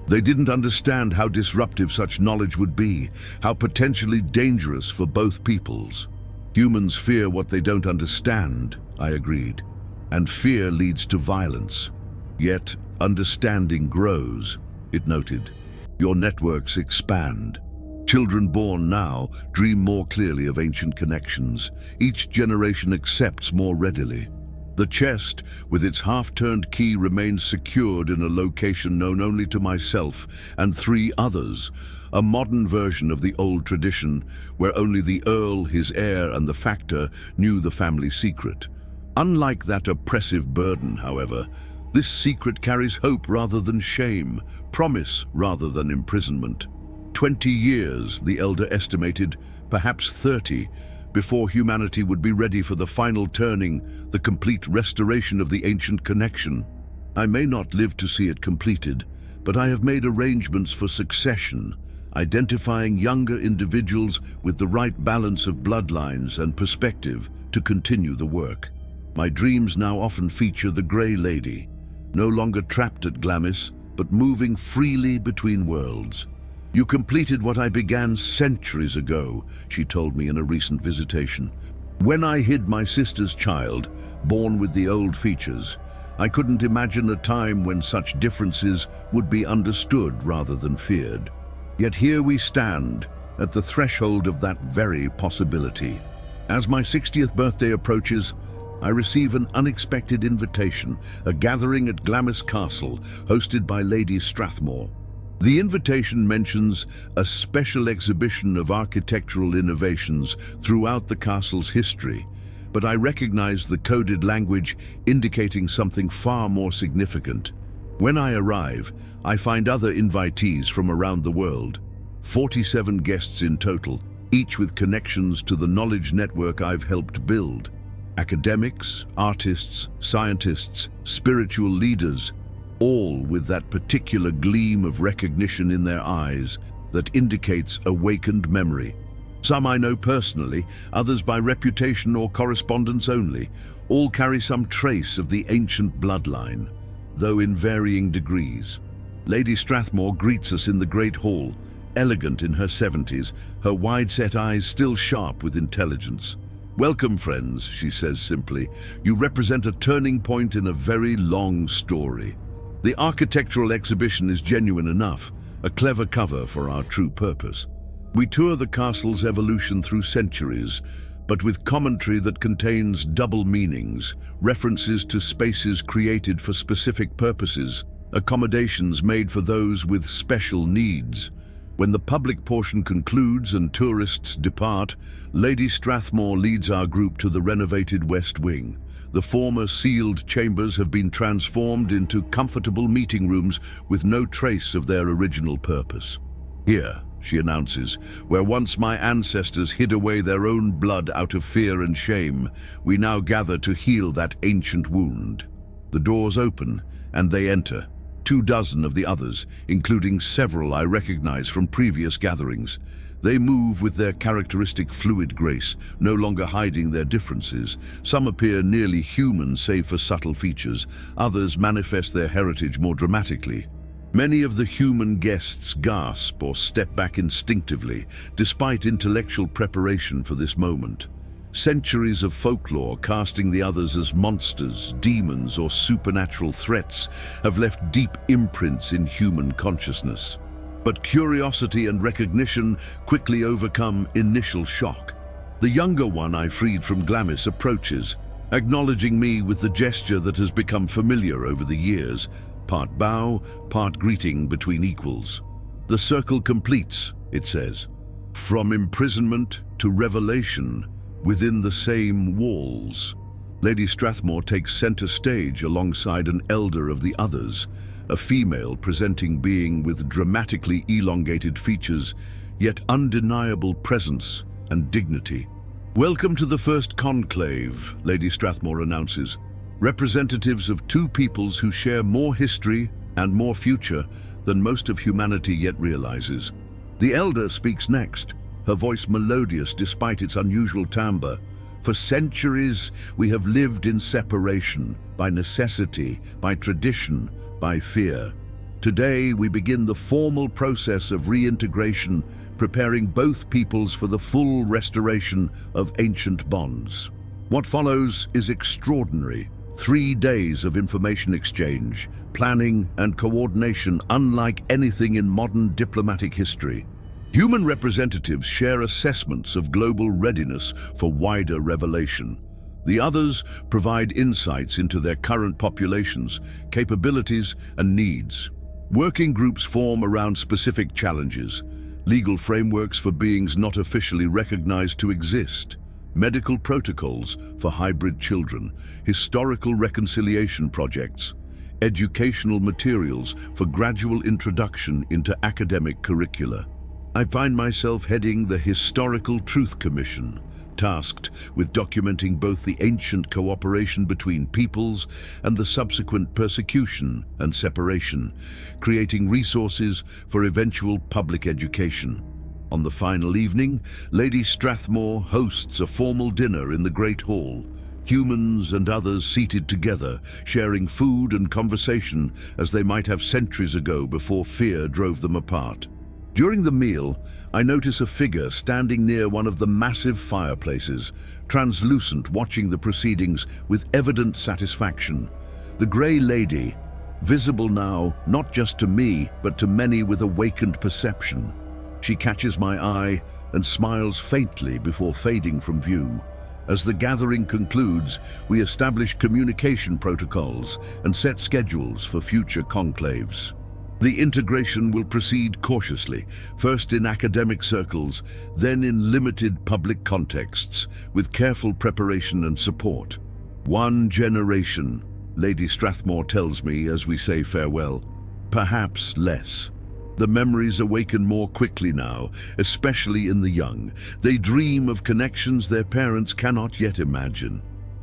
They didn't understand how disruptive such knowledge would be, how potentially dangerous for both peoples. Humans fear what they don't understand, I agreed, and fear leads to violence. Yet, understanding grows, it noted. Your networks expand. Children born now dream more clearly of ancient connections. Each generation accepts more readily. The chest, with its half-turned key, remains secured in a location known only to myself and 3 others, a modern version of the old tradition where only the Earl, his heir, and the Factor knew the family secret. Unlike that oppressive burden, however, this secret carries hope rather than shame, promise rather than imprisonment. 20 years, the elder estimated, perhaps 30, before humanity would be ready for the final turning, the complete restoration of the ancient connection. I may not live to see it completed, but I have made arrangements for succession, identifying younger individuals with the right balance of bloodlines and perspective to continue the work. My dreams now often feature the Grey Lady, no longer trapped at Glamis, but moving freely between worlds. You completed what I began centuries ago, she told me in a recent visitation. When I hid my sister's child, born with the old features, I couldn't imagine a time when such differences would be understood rather than feared. Yet here we stand, at the threshold of that very possibility. As my 60th birthday approaches, I receive an unexpected invitation, a gathering at Glamis Castle, hosted by Lady Strathmore. The invitation mentions a special exhibition of architectural innovations throughout the castle's history, but I recognize the coded language indicating something far more significant. When I arrive, I find other invitees from around the world, 47 guests in total, each with connections to the knowledge network I've helped build. Academics, artists, scientists, spiritual leaders, all with that particular gleam of recognition in their eyes that indicates awakened memory. Some I know personally, others by reputation or correspondence only. All carry some trace of the ancient bloodline, though in varying degrees. Lady Strathmore greets us in the Great Hall, elegant in her 70s, her wide-set eyes still sharp with intelligence. "Welcome, friends," she says simply. "You represent a turning point in a very long story." The architectural exhibition is genuine enough, a clever cover for our true purpose. We tour the castle's evolution through centuries, but with commentary that contains double meanings, references to spaces created for specific purposes, accommodations made for those with special needs. When the public portion concludes and tourists depart, Lady Strathmore leads our group to the renovated West Wing. The former sealed chambers have been transformed into comfortable meeting rooms with no trace of their original purpose. "Here," she announces, "where once my ancestors hid away their own blood out of fear and shame, we now gather to heal that ancient wound." The doors open, and they enter. 24 of the others, including several I recognize from previous gatherings. They move with their characteristic fluid grace, no longer hiding their differences. Some appear nearly human save for subtle features. Others manifest their heritage more dramatically. Many of the human guests gasp or step back instinctively, despite intellectual preparation for this moment. Centuries of folklore casting the others as monsters, demons, or supernatural threats have left deep imprints in human consciousness. But curiosity and recognition quickly overcome initial shock. The younger one I freed from Glamis approaches, acknowledging me with the gesture that has become familiar over the years, part bow, part greeting between equals. The circle completes, it says, from imprisonment to revelation within the same walls. Lady Strathmore takes center stage alongside an elder of the others, a female presenting being with dramatically elongated features, yet undeniable presence and dignity. "Welcome to the first conclave," Lady Strathmore announces. "Representatives of two peoples who share more history and more future than most of humanity yet realizes." The elder speaks next, her voice melodious despite its unusual timbre. "For centuries, we have lived in separation, by necessity, by tradition, by fear. Today, we begin the formal process of reintegration, preparing both peoples for the full restoration of ancient bonds." What follows is extraordinary. 3 days of information exchange, planning, and coordination unlike anything in modern diplomatic history. Human representatives share assessments of global readiness for wider revelation. The others provide insights into their current populations, capabilities, and needs. Working groups form around specific challenges, legal frameworks for beings not officially recognized to exist, medical protocols for hybrid children, historical reconciliation projects, educational materials for gradual introduction into academic curricula. I find myself heading the Historical Truth Commission, tasked with documenting both the ancient cooperation between peoples and the subsequent persecution and separation, creating resources for eventual public education. On the final evening, Lady Strathmore hosts a formal dinner in the Great Hall, humans and others seated together, sharing food and conversation as they might have centuries ago before fear drove them apart. During the meal, I notice a figure standing near one of the massive fireplaces, translucent, watching the proceedings with evident satisfaction. The Grey Lady, visible now not just to me, but to many with awakened perception. She catches my eye and smiles faintly before fading from view. As the gathering concludes, we establish communication protocols and set schedules for future conclaves. The integration will proceed cautiously, first in academic circles, then in limited public contexts, with careful preparation and support. 1 generation, Lady Strathmore tells me as we say farewell. Perhaps less. The memories awaken more quickly now, especially in the young. They dream of connections their parents cannot yet imagine.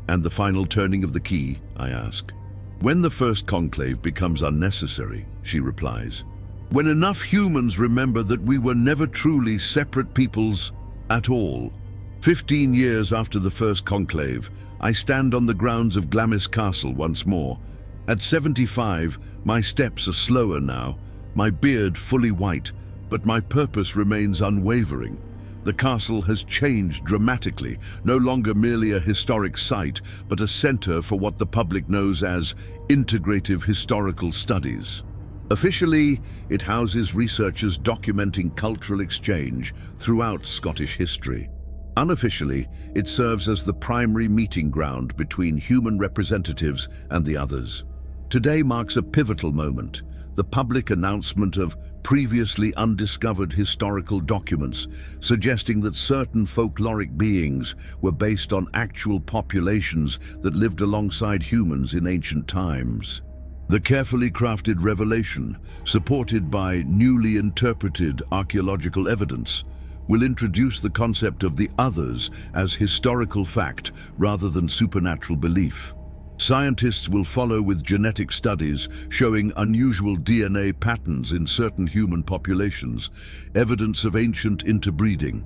"And the final turning of the key?" I ask. "When the first conclave becomes unnecessary," she replies. "When enough humans remember that we were never truly separate peoples at all." 15 years after the first conclave, I stand on the grounds of Glamis Castle once more. At 75, my steps are slower now, my beard fully white, but my purpose remains unwavering. The castle has changed dramatically, no longer merely a historic site, but a center for what the public knows as integrative historical studies. Officially, it houses researchers documenting cultural exchange throughout Scottish history. Unofficially, it serves as the primary meeting ground between human representatives and the others. Today marks a pivotal moment, the public announcement of previously undiscovered historical documents, suggesting that certain folkloric beings were based on actual populations that lived alongside humans in ancient times. The carefully crafted revelation, supported by newly interpreted archaeological evidence, will introduce the concept of the others as historical fact rather than supernatural belief. Scientists will follow with genetic studies showing unusual DNA patterns in certain human populations, evidence of ancient interbreeding.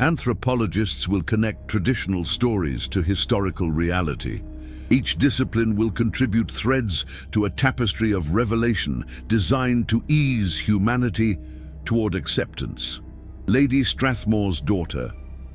Anthropologists will connect traditional stories to historical reality. Each discipline will contribute threads to a tapestry of revelation designed to ease humanity toward acceptance. Lady Strathmore's daughter,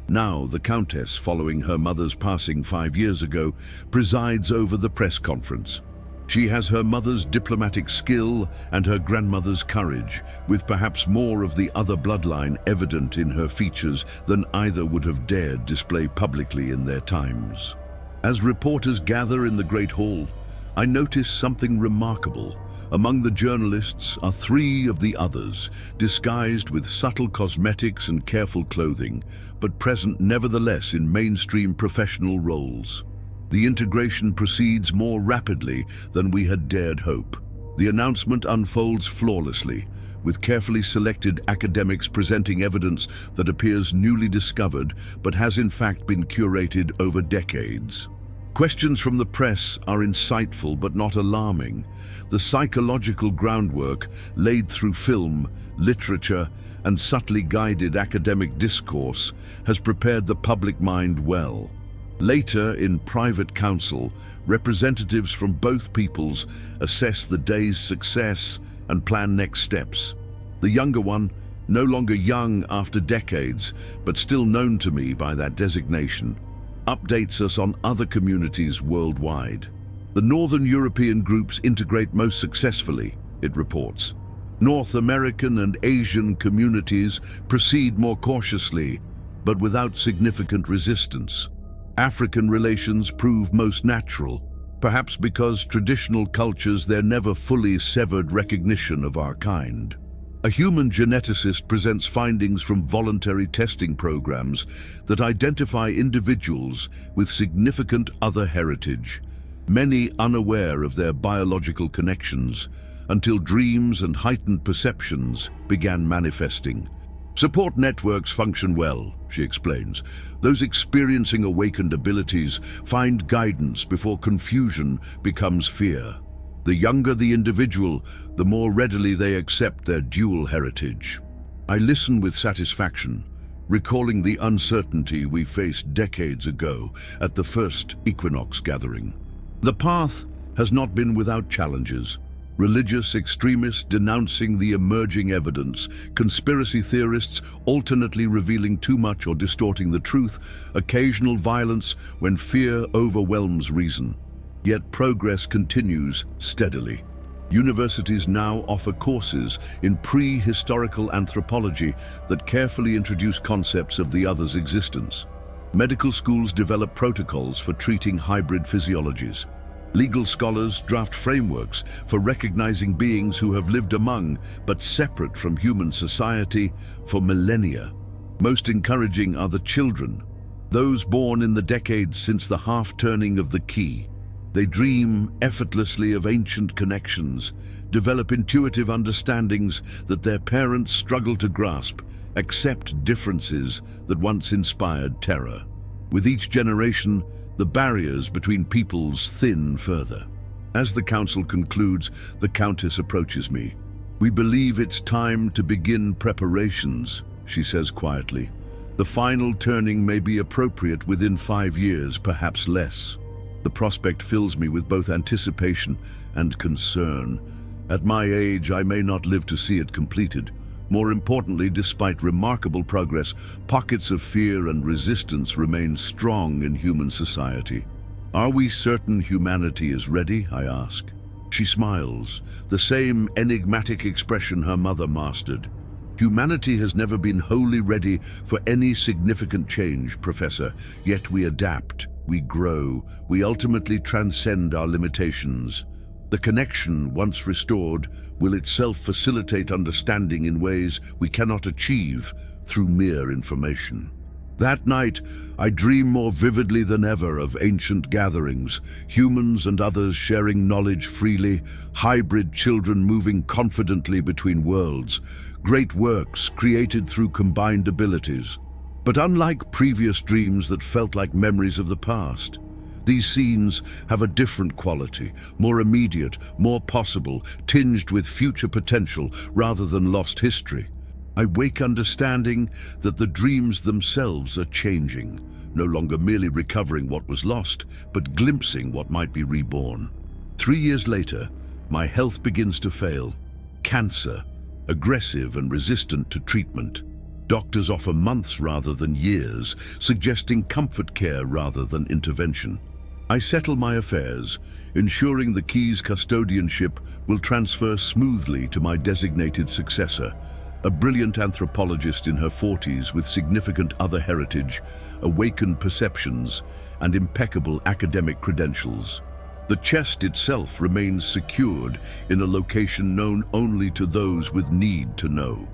now the Countess following her mother's passing 5 years ago, presides over the press conference. She has her mother's diplomatic skill and her grandmother's courage, with perhaps more of the other bloodline evident in her features than either would have dared display publicly in their times. As reporters gather in the Great Hall, I notice something remarkable. Among the journalists are three of the others, disguised with subtle cosmetics and careful clothing, but present nevertheless in mainstream professional roles. The integration proceeds more rapidly than we had dared hope. The announcement unfolds flawlessly, with carefully selected academics presenting evidence that appears newly discovered but has in fact been curated over decades. Questions from the press are insightful but not alarming. The psychological groundwork laid through film, literature, and subtly guided academic discourse has prepared the public mind well. Later, in private council, representatives from both peoples assess the day's success and plan next steps. The younger one, no longer young after decades, but still known to me by that designation, updates us on other communities worldwide. The Northern European groups integrate most successfully, it reports. North American and Asian communities proceed more cautiously, but without significant resistance. African relations prove most natural, perhaps because traditional cultures there never fully severed recognition of our kind. A human geneticist presents findings from voluntary testing programs that identify individuals with significant other heritage, many unaware of their biological connections, until dreams and heightened perceptions began manifesting. Support networks function well, she explains. Those experiencing awakened abilities find guidance before confusion becomes fear. The younger the individual, the more readily they accept their dual heritage. I listen with satisfaction, recalling the uncertainty we faced decades ago at the first equinox gathering. The path has not been without challenges. Religious extremists denouncing the emerging evidence, conspiracy theorists alternately revealing too much or distorting the truth, occasional violence when fear overwhelms reason. Yet progress continues steadily. Universities now offer courses in prehistorical anthropology that carefully introduce concepts of the other's existence. Medical schools develop protocols for treating hybrid physiologies. Legal scholars draft frameworks for recognizing beings who have lived among, but separate from human society, for millennia. Most encouraging are the children, those born in the decades since the half-turning of the key. They dream effortlessly of ancient connections, develop intuitive understandings that their parents struggle to grasp, accept differences that once inspired terror. With each generation, the barriers between peoples thin further. As the council concludes, the Countess approaches me. "We believe it's time to begin preparations," she says quietly. "The final turning may be appropriate within 5 years, perhaps less." The prospect fills me with both anticipation and concern. At my age, I may not live to see it completed. More importantly, despite remarkable progress, pockets of fear and resistance remain strong in human society. "Are we certain humanity is ready?" I ask. She smiles, the same enigmatic expression her mother mastered. "Humanity has never been wholly ready for any significant change, Professor, yet we adapt. We grow, we ultimately transcend our limitations. The connection, once restored, will itself facilitate understanding in ways we cannot achieve through mere information." That night, I dream more vividly than ever of ancient gatherings, humans and others sharing knowledge freely, hybrid children moving confidently between worlds, great works created through combined abilities. But unlike previous dreams that felt like memories of the past, these scenes have a different quality, more immediate, more possible, tinged with future potential rather than lost history. I wake understanding that the dreams themselves are changing, no longer merely recovering what was lost, but glimpsing what might be reborn. 3 years later, my health begins to fail. Cancer, aggressive and resistant to treatment. Doctors offer months rather than years, suggesting comfort care rather than intervention. I settle my affairs, ensuring the key's custodianship will transfer smoothly to my designated successor. a brilliant anthropologist in her 40s with significant other heritage, awakened perceptions, and impeccable academic credentials. The chest itself remains secured in a location known only to those with need to know.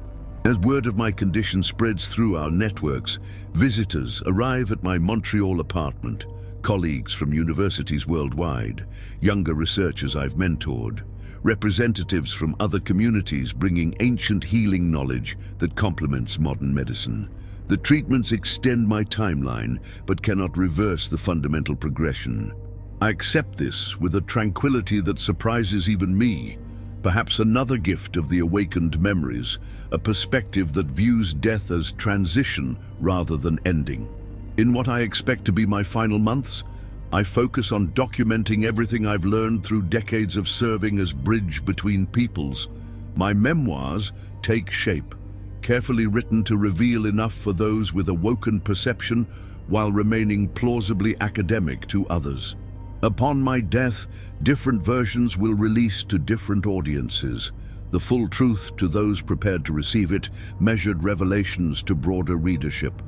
As word of my condition spreads through our networks, visitors arrive at my Montreal apartment, colleagues from universities worldwide, younger researchers I've mentored, representatives from other communities bringing ancient healing knowledge that complements modern medicine. The treatments extend my timeline, but cannot reverse the fundamental progression. I accept this with a tranquility that surprises even me, perhaps another gift of the awakened memories, a perspective that views death as transition rather than ending. In what I expect to be my final months, I focus on documenting everything I've learned through decades of serving as bridge between peoples. My memoirs take shape, carefully written to reveal enough for those with awoken perception while remaining plausibly academic to others. Upon my death, different versions will release to different audiences. The full truth to those prepared to receive it, measured revelations to broader readership.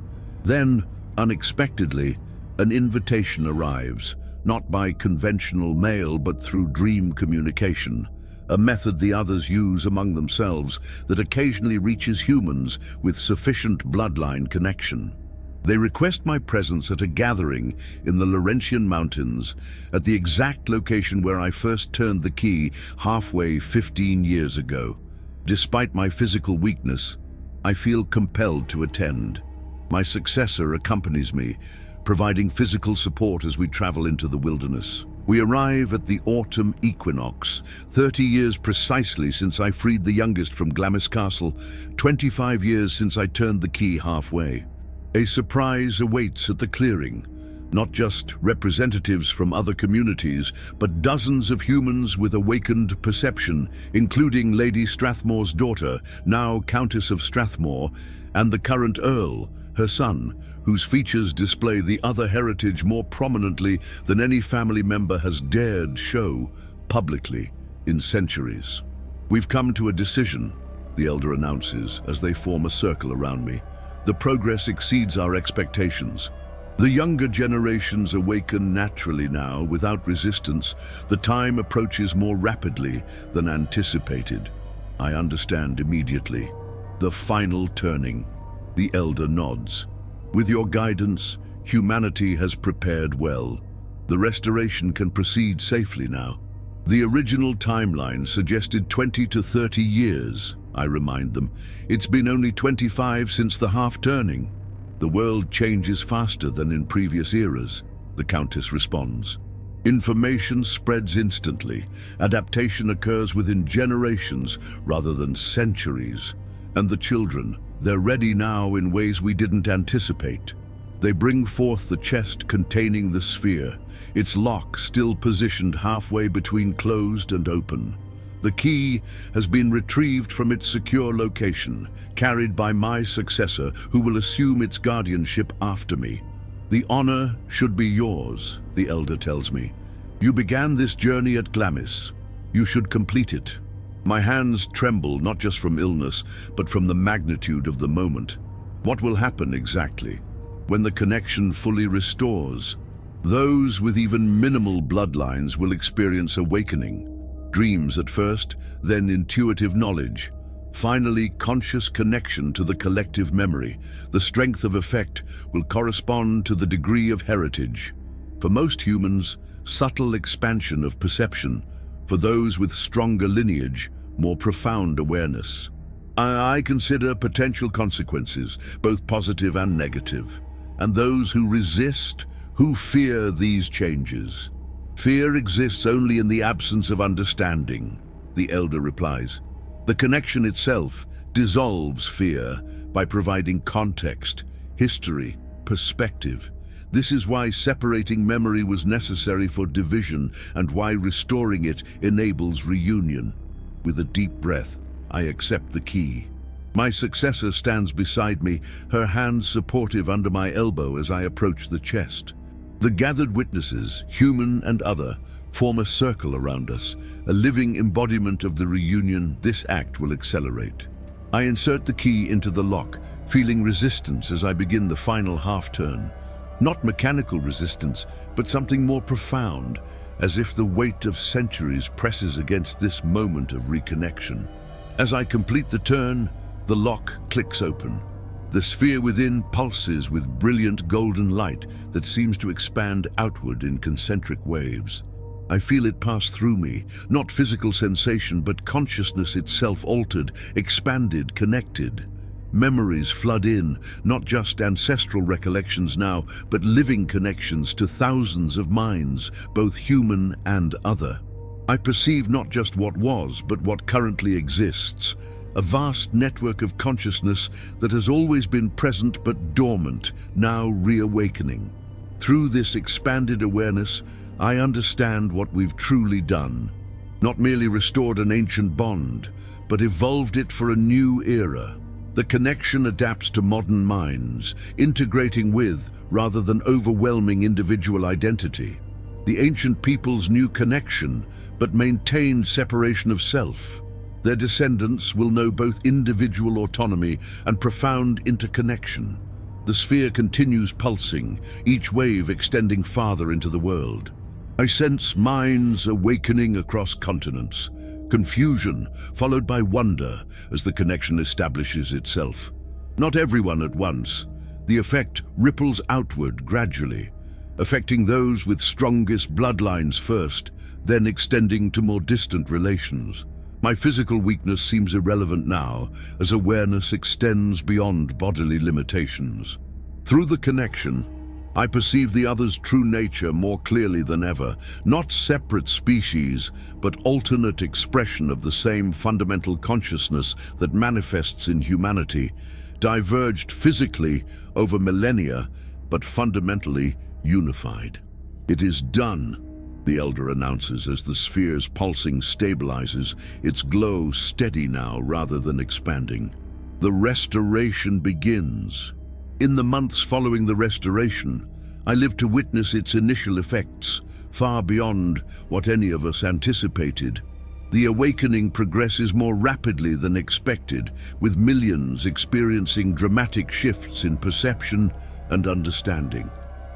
Then, unexpectedly, an invitation arrives, not by conventional mail but through dream communication, a method the others use among themselves that occasionally reaches humans with sufficient bloodline connection. They request my presence at a gathering in the Laurentian Mountains, at the exact location where I first turned the key halfway 15 years ago. Despite my physical weakness, I feel compelled to attend. My successor accompanies me, providing physical support as we travel into the wilderness. We arrive at the autumn equinox, 30 years precisely since I freed the youngest from Glamis Castle, 25 years since I turned the key halfway. A surprise awaits at the clearing. Not just representatives from other communities, but dozens of humans with awakened perception, including Lady Strathmore's daughter, now Countess of Strathmore, and the current Earl, her son, whose features display the other heritage more prominently than any family member has dared show publicly in centuries. "We've come to a decision," the elder announces as they form a circle around me. "The progress exceeds our expectations. The younger generations awaken naturally now, without resistance. The time approaches more rapidly than anticipated." I understand immediately. The final turning. The elder nods. "With your guidance, humanity has prepared well. The restoration can proceed safely now." The original timeline suggested 20 to 30 years, I remind them. It's been only 25 since the half-turning. "The world changes faster than in previous eras," the Countess responds. "Information spreads instantly. Adaptation occurs within generations rather than centuries. And the children, they're ready now in ways we didn't anticipate." They bring forth the chest containing the sphere, its lock still positioned halfway between closed and open. The key has been retrieved from its secure location, carried by my successor, who will assume its guardianship after me. "The honor should be yours," the elder tells me. "You began this journey at Glamis. You should complete it." My hands tremble, not just from illness, but from the magnitude of the moment. What will happen exactly when the connection fully restores? Those with even minimal bloodlines will experience awakening. Dreams at first, then intuitive knowledge. Finally, conscious connection to the collective memory. The strength of effect will correspond to the degree of heritage. For most humans, subtle expansion of perception. For those with stronger lineage, more profound awareness. I consider potential consequences, both positive and negative. And those who resist, who fear these changes. "Fear exists only in the absence of understanding," the elder replies. "The connection itself dissolves fear by providing context, history, perspective. This is why separating memory was necessary for division and why restoring it enables reunion." With a deep breath, I accept the key. My successor stands beside me, her hands supportive under my elbow as I approach the chest. The gathered witnesses, human and other, form a circle around us, a living embodiment of the reunion this act will accelerate. I insert the key into the lock, feeling resistance as I begin the final half-turn. Not mechanical resistance, but something more profound, as if the weight of centuries presses against this moment of reconnection. As I complete the turn, the lock clicks open. The sphere within pulses with brilliant golden light that seems to expand outward in concentric waves. I feel it pass through me, not physical sensation, but consciousness itself altered, expanded, connected. Memories flood in, not just ancestral recollections now, but living connections to thousands of minds, both human and other. I perceive not just what was, but what currently exists. A vast network of consciousness that has always been present but dormant, now reawakening. Through this expanded awareness, I understand what we've truly done. Not merely restored an ancient bond, but evolved it for a new era. The connection adapts to modern minds, integrating with, rather than overwhelming, individual identity. The ancient people's new connection, but maintained separation of self. Their descendants will know both individual autonomy and profound interconnection. The sphere continues pulsing, each wave extending farther into the world. I sense minds awakening across continents, confusion followed by wonder as the connection establishes itself. Not everyone at once. The effect ripples outward gradually, affecting those with strongest bloodlines first, then extending to more distant relations. My physical weakness seems irrelevant now, as awareness extends beyond bodily limitations. Through the connection, I perceive the other's true nature more clearly than ever, not separate species, but alternate expression of the same fundamental consciousness that manifests in humanity, diverged physically over millennia, but fundamentally unified. It is done, the Elder announces as the sphere's pulsing stabilizes, its glow steady now rather than expanding. The restoration begins. In the months following the restoration, I live to witness its initial effects, far beyond what any of us anticipated. The awakening progresses more rapidly than expected, with millions experiencing dramatic shifts in perception and understanding.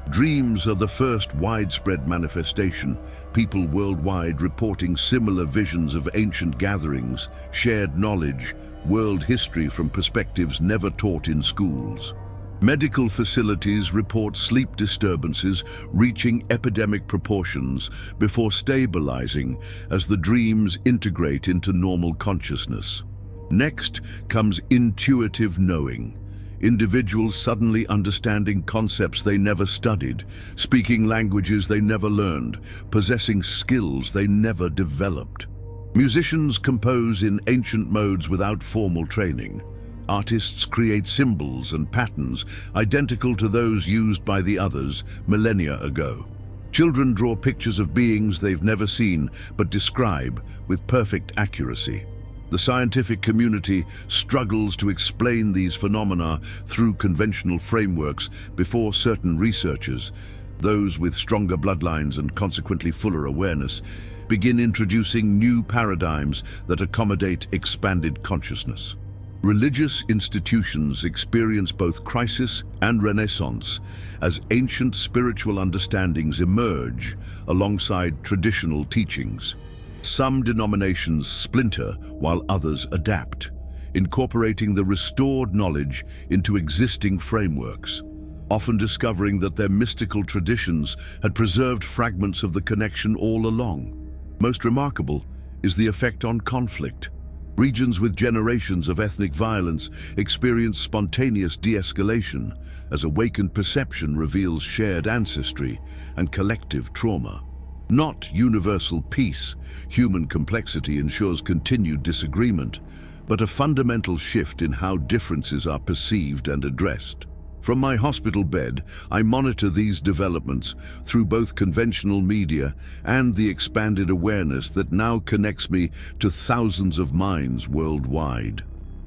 Dreams are the first widespread manifestation, people worldwide reporting similar visions of ancient gatherings, shared knowledge, world history from perspectives never taught in schools. Medical facilities report sleep disturbances reaching epidemic proportions before stabilizing as the dreams integrate into normal consciousness. Next comes intuitive knowing. Individuals suddenly understanding concepts they never studied, speaking languages they never learned, possessing skills they never developed. Musicians compose in ancient modes without formal training. Artists create symbols and patterns identical to those used by the others millennia ago. Children draw pictures of beings they've never seen but describe with perfect accuracy. The scientific community struggles to explain these phenomena through conventional frameworks before certain researchers, those with stronger bloodlines and consequently fuller awareness, begin introducing new paradigms that accommodate expanded consciousness. Religious institutions experience both crisis and renaissance as ancient spiritual understandings emerge alongside traditional teachings. Some denominations splinter while others adapt, incorporating the restored knowledge into existing frameworks, often discovering that their mystical traditions had preserved fragments of the connection all along. Most remarkable is the effect on conflict. Regions with generations of ethnic violence experience spontaneous de-escalation as awakened perception reveals shared ancestry and collective trauma. Not universal peace, human complexity ensures continued disagreement, but a fundamental shift in how differences are perceived and addressed. From my hospital bed, I monitor these developments through both conventional media and the expanded awareness that now connects me to thousands of minds worldwide.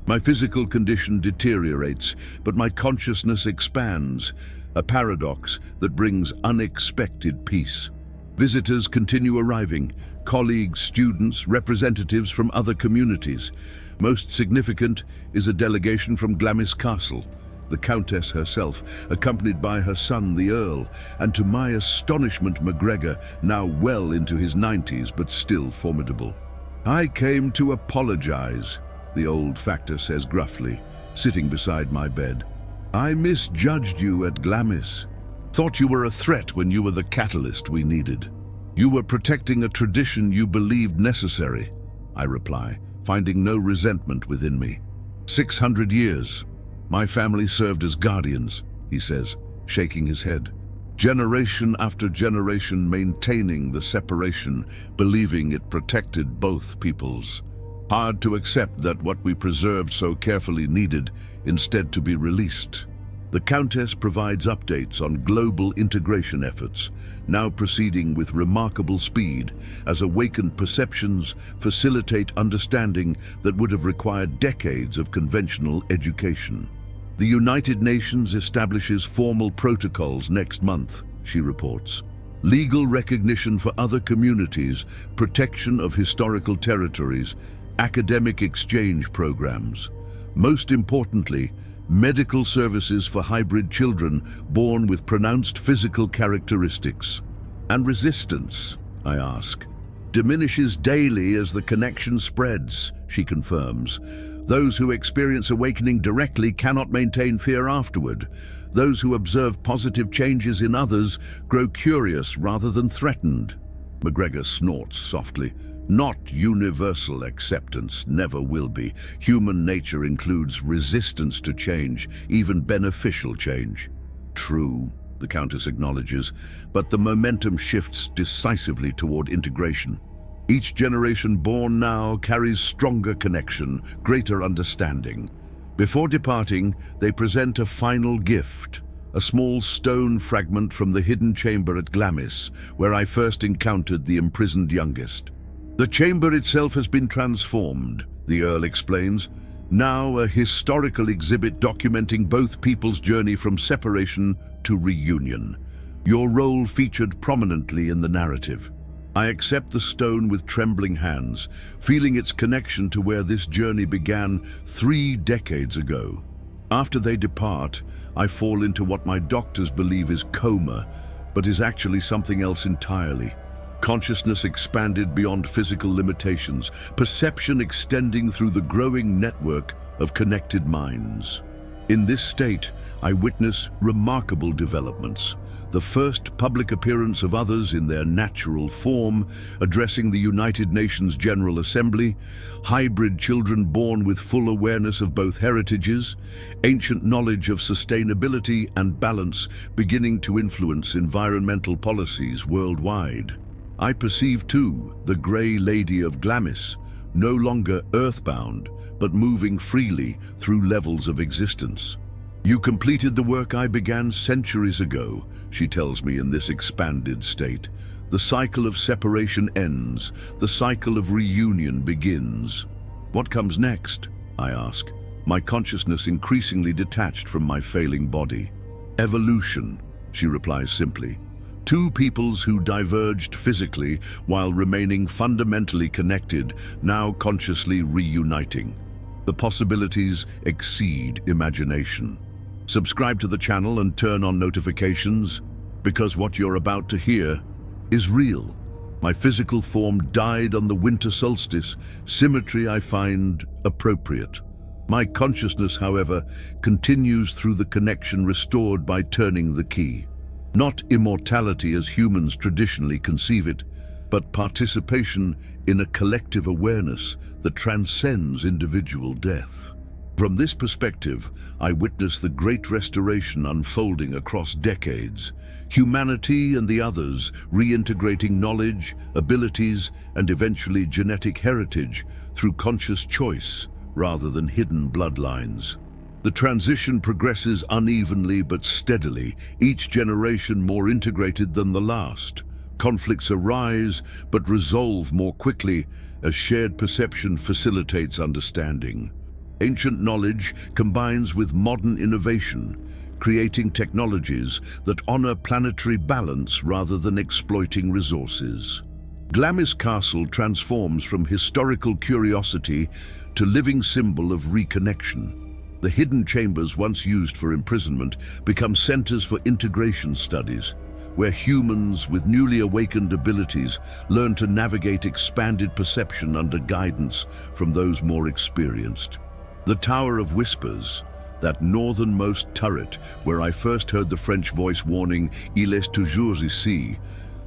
My physical condition deteriorates, but my consciousness expands, a paradox that brings unexpected peace. Visitors continue arriving, colleagues, students, representatives from other communities. Most significant is a delegation from Glamis Castle, the Countess herself, accompanied by her son, the Earl, and to my astonishment, MacGregor, now well into his 90s but still formidable. "I came to apologize," the old factor says gruffly, sitting beside my bed. "I misjudged you at Glamis. Thought you were a threat when you were the catalyst we needed. You were protecting a tradition you believed necessary," I reply, finding no resentment within me. 600 years. My family served as guardians, he says, shaking his head. Generation after generation maintaining the separation, believing it protected both peoples. Hard to accept that what we preserved so carefully needed instead to be released. The Countess provides updates on global integration efforts, now proceeding with remarkable speed as awakened perceptions facilitate understanding that would have required decades of conventional education. The United Nations establishes formal protocols next month, she reports. Legal recognition for other communities, protection of historical territories, academic exchange programs. Most importantly, medical services for hybrid children born with pronounced physical characteristics. And resistance, I ask, diminishes daily as the connection spreads, she confirms. Those who experience awakening directly cannot maintain fear afterward. Those who observe positive changes in others grow curious rather than threatened. MacGregor snorts softly. Not universal acceptance, never will be. Human nature includes resistance to change, even beneficial change. True, the Countess acknowledges, but the momentum shifts decisively toward integration. Each generation born now carries stronger connection, greater understanding. Before departing, they present a final gift, a small stone fragment from the hidden chamber at Glamis, where I first encountered the imprisoned youngest. The chamber itself has been transformed, the Earl explains, now a historical exhibit documenting both people's journey from separation to reunion. Your role featured prominently in the narrative. I accept the stone with trembling hands, feeling its connection to where this journey began 3 decades ago. After they depart, I fall into what my doctors believe is coma, but is actually something else entirely. Consciousness expanded beyond physical limitations, perception extending through the growing network of connected minds. In this state, I witness remarkable developments. The first public appearance of others in their natural form, addressing the United Nations General Assembly, hybrid children born with full awareness of both heritages, ancient knowledge of sustainability and balance beginning to influence environmental policies worldwide. I perceive too the Grey Lady of Glamis, no longer earthbound, but moving freely through levels of existence. You completed the work I began centuries ago, she tells me in this expanded state. The cycle of separation ends, the cycle of reunion begins. What comes next? I ask, my consciousness increasingly detached from my failing body. Evolution, she replies simply. 2 peoples who diverged physically while remaining fundamentally connected, now consciously reuniting. The possibilities exceed imagination. Subscribe to the channel and turn on notifications, because what you're about to hear is real. My physical form died on the winter solstice, symmetry I find appropriate. My consciousness, however, continues through the connection restored by turning the key. Not immortality as humans traditionally conceive it, but participation in a collective awareness that transcends individual death. From this perspective, I witness the great restoration unfolding across decades, humanity and the others reintegrating knowledge, abilities, and eventually genetic heritage through conscious choice rather than hidden bloodlines. The transition progresses unevenly but steadily, each generation more integrated than the last. Conflicts arise but resolve more quickly as shared perception facilitates understanding. Ancient knowledge combines with modern innovation, creating technologies that honor planetary balance rather than exploiting resources. Glamis Castle transforms from historical curiosity to living symbol of reconnection. The hidden chambers once used for imprisonment become centers for integration studies, where humans with newly awakened abilities learn to navigate expanded perception under guidance from those more experienced. The Tower of Whispers, that northernmost turret where I first heard the French voice warning "Il est toujours ici,"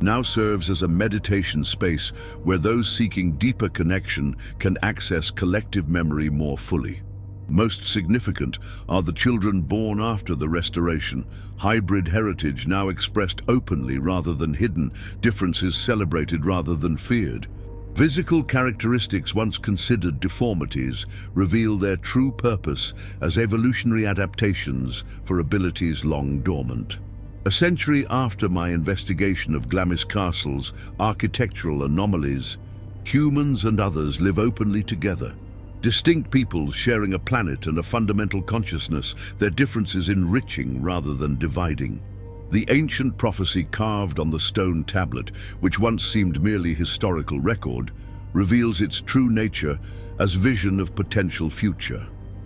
now serves as a meditation space where those seeking deeper connection can access collective memory more fully. Most significant are the children born after the restoration, hybrid heritage now expressed openly rather than hidden, differences celebrated rather than feared. Physical characteristics once considered deformities reveal their true purpose as evolutionary adaptations for abilities long dormant. A century after my investigation of Glamis Castle's architectural anomalies, humans and others live openly together. Distinct peoples sharing a planet and a fundamental consciousness, their differences enriching rather than dividing. The ancient prophecy carved on the stone tablet, which once seemed merely historical record, reveals its true nature as vision of potential future.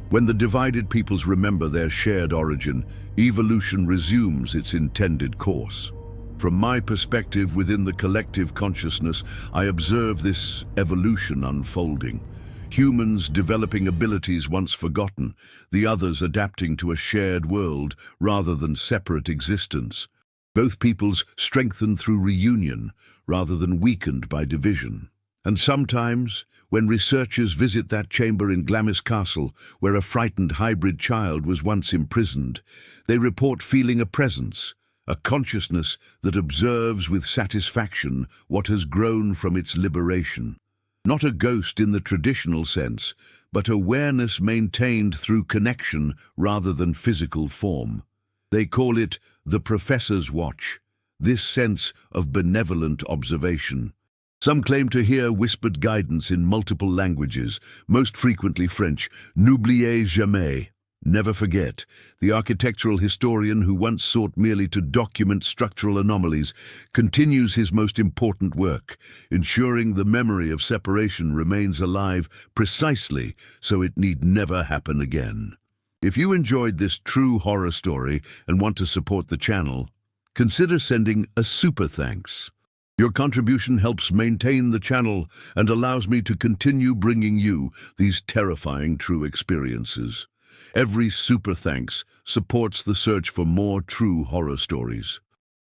When the divided peoples remember their shared origin, evolution resumes its intended course. From my perspective within the collective consciousness, I observe this evolution unfolding. Humans developing abilities once forgotten, the others adapting to a shared world rather than separate existence. Both peoples strengthened through reunion rather than weakened by division. And sometimes, when researchers visit that chamber in Glamis Castle where a frightened hybrid child was once imprisoned, they report feeling a presence, a consciousness that observes with satisfaction what has grown from its liberation. Not a ghost in the traditional sense, but awareness maintained through connection rather than physical form. They call it the Professor's Watch, this sense of benevolent observation. Some claim to hear whispered guidance in multiple languages, most frequently French. N'oubliez jamais, never forget. The architectural historian who once sought merely to document structural anomalies continues his most important work, ensuring the memory of separation remains alive precisely so it need never happen again. If you enjoyed this true horror story and want to support the channel, consider sending a super thanks. Your contribution helps maintain the channel and allows me to continue bringing you these terrifying true experiences. Every super thanks supports the search for more true horror stories.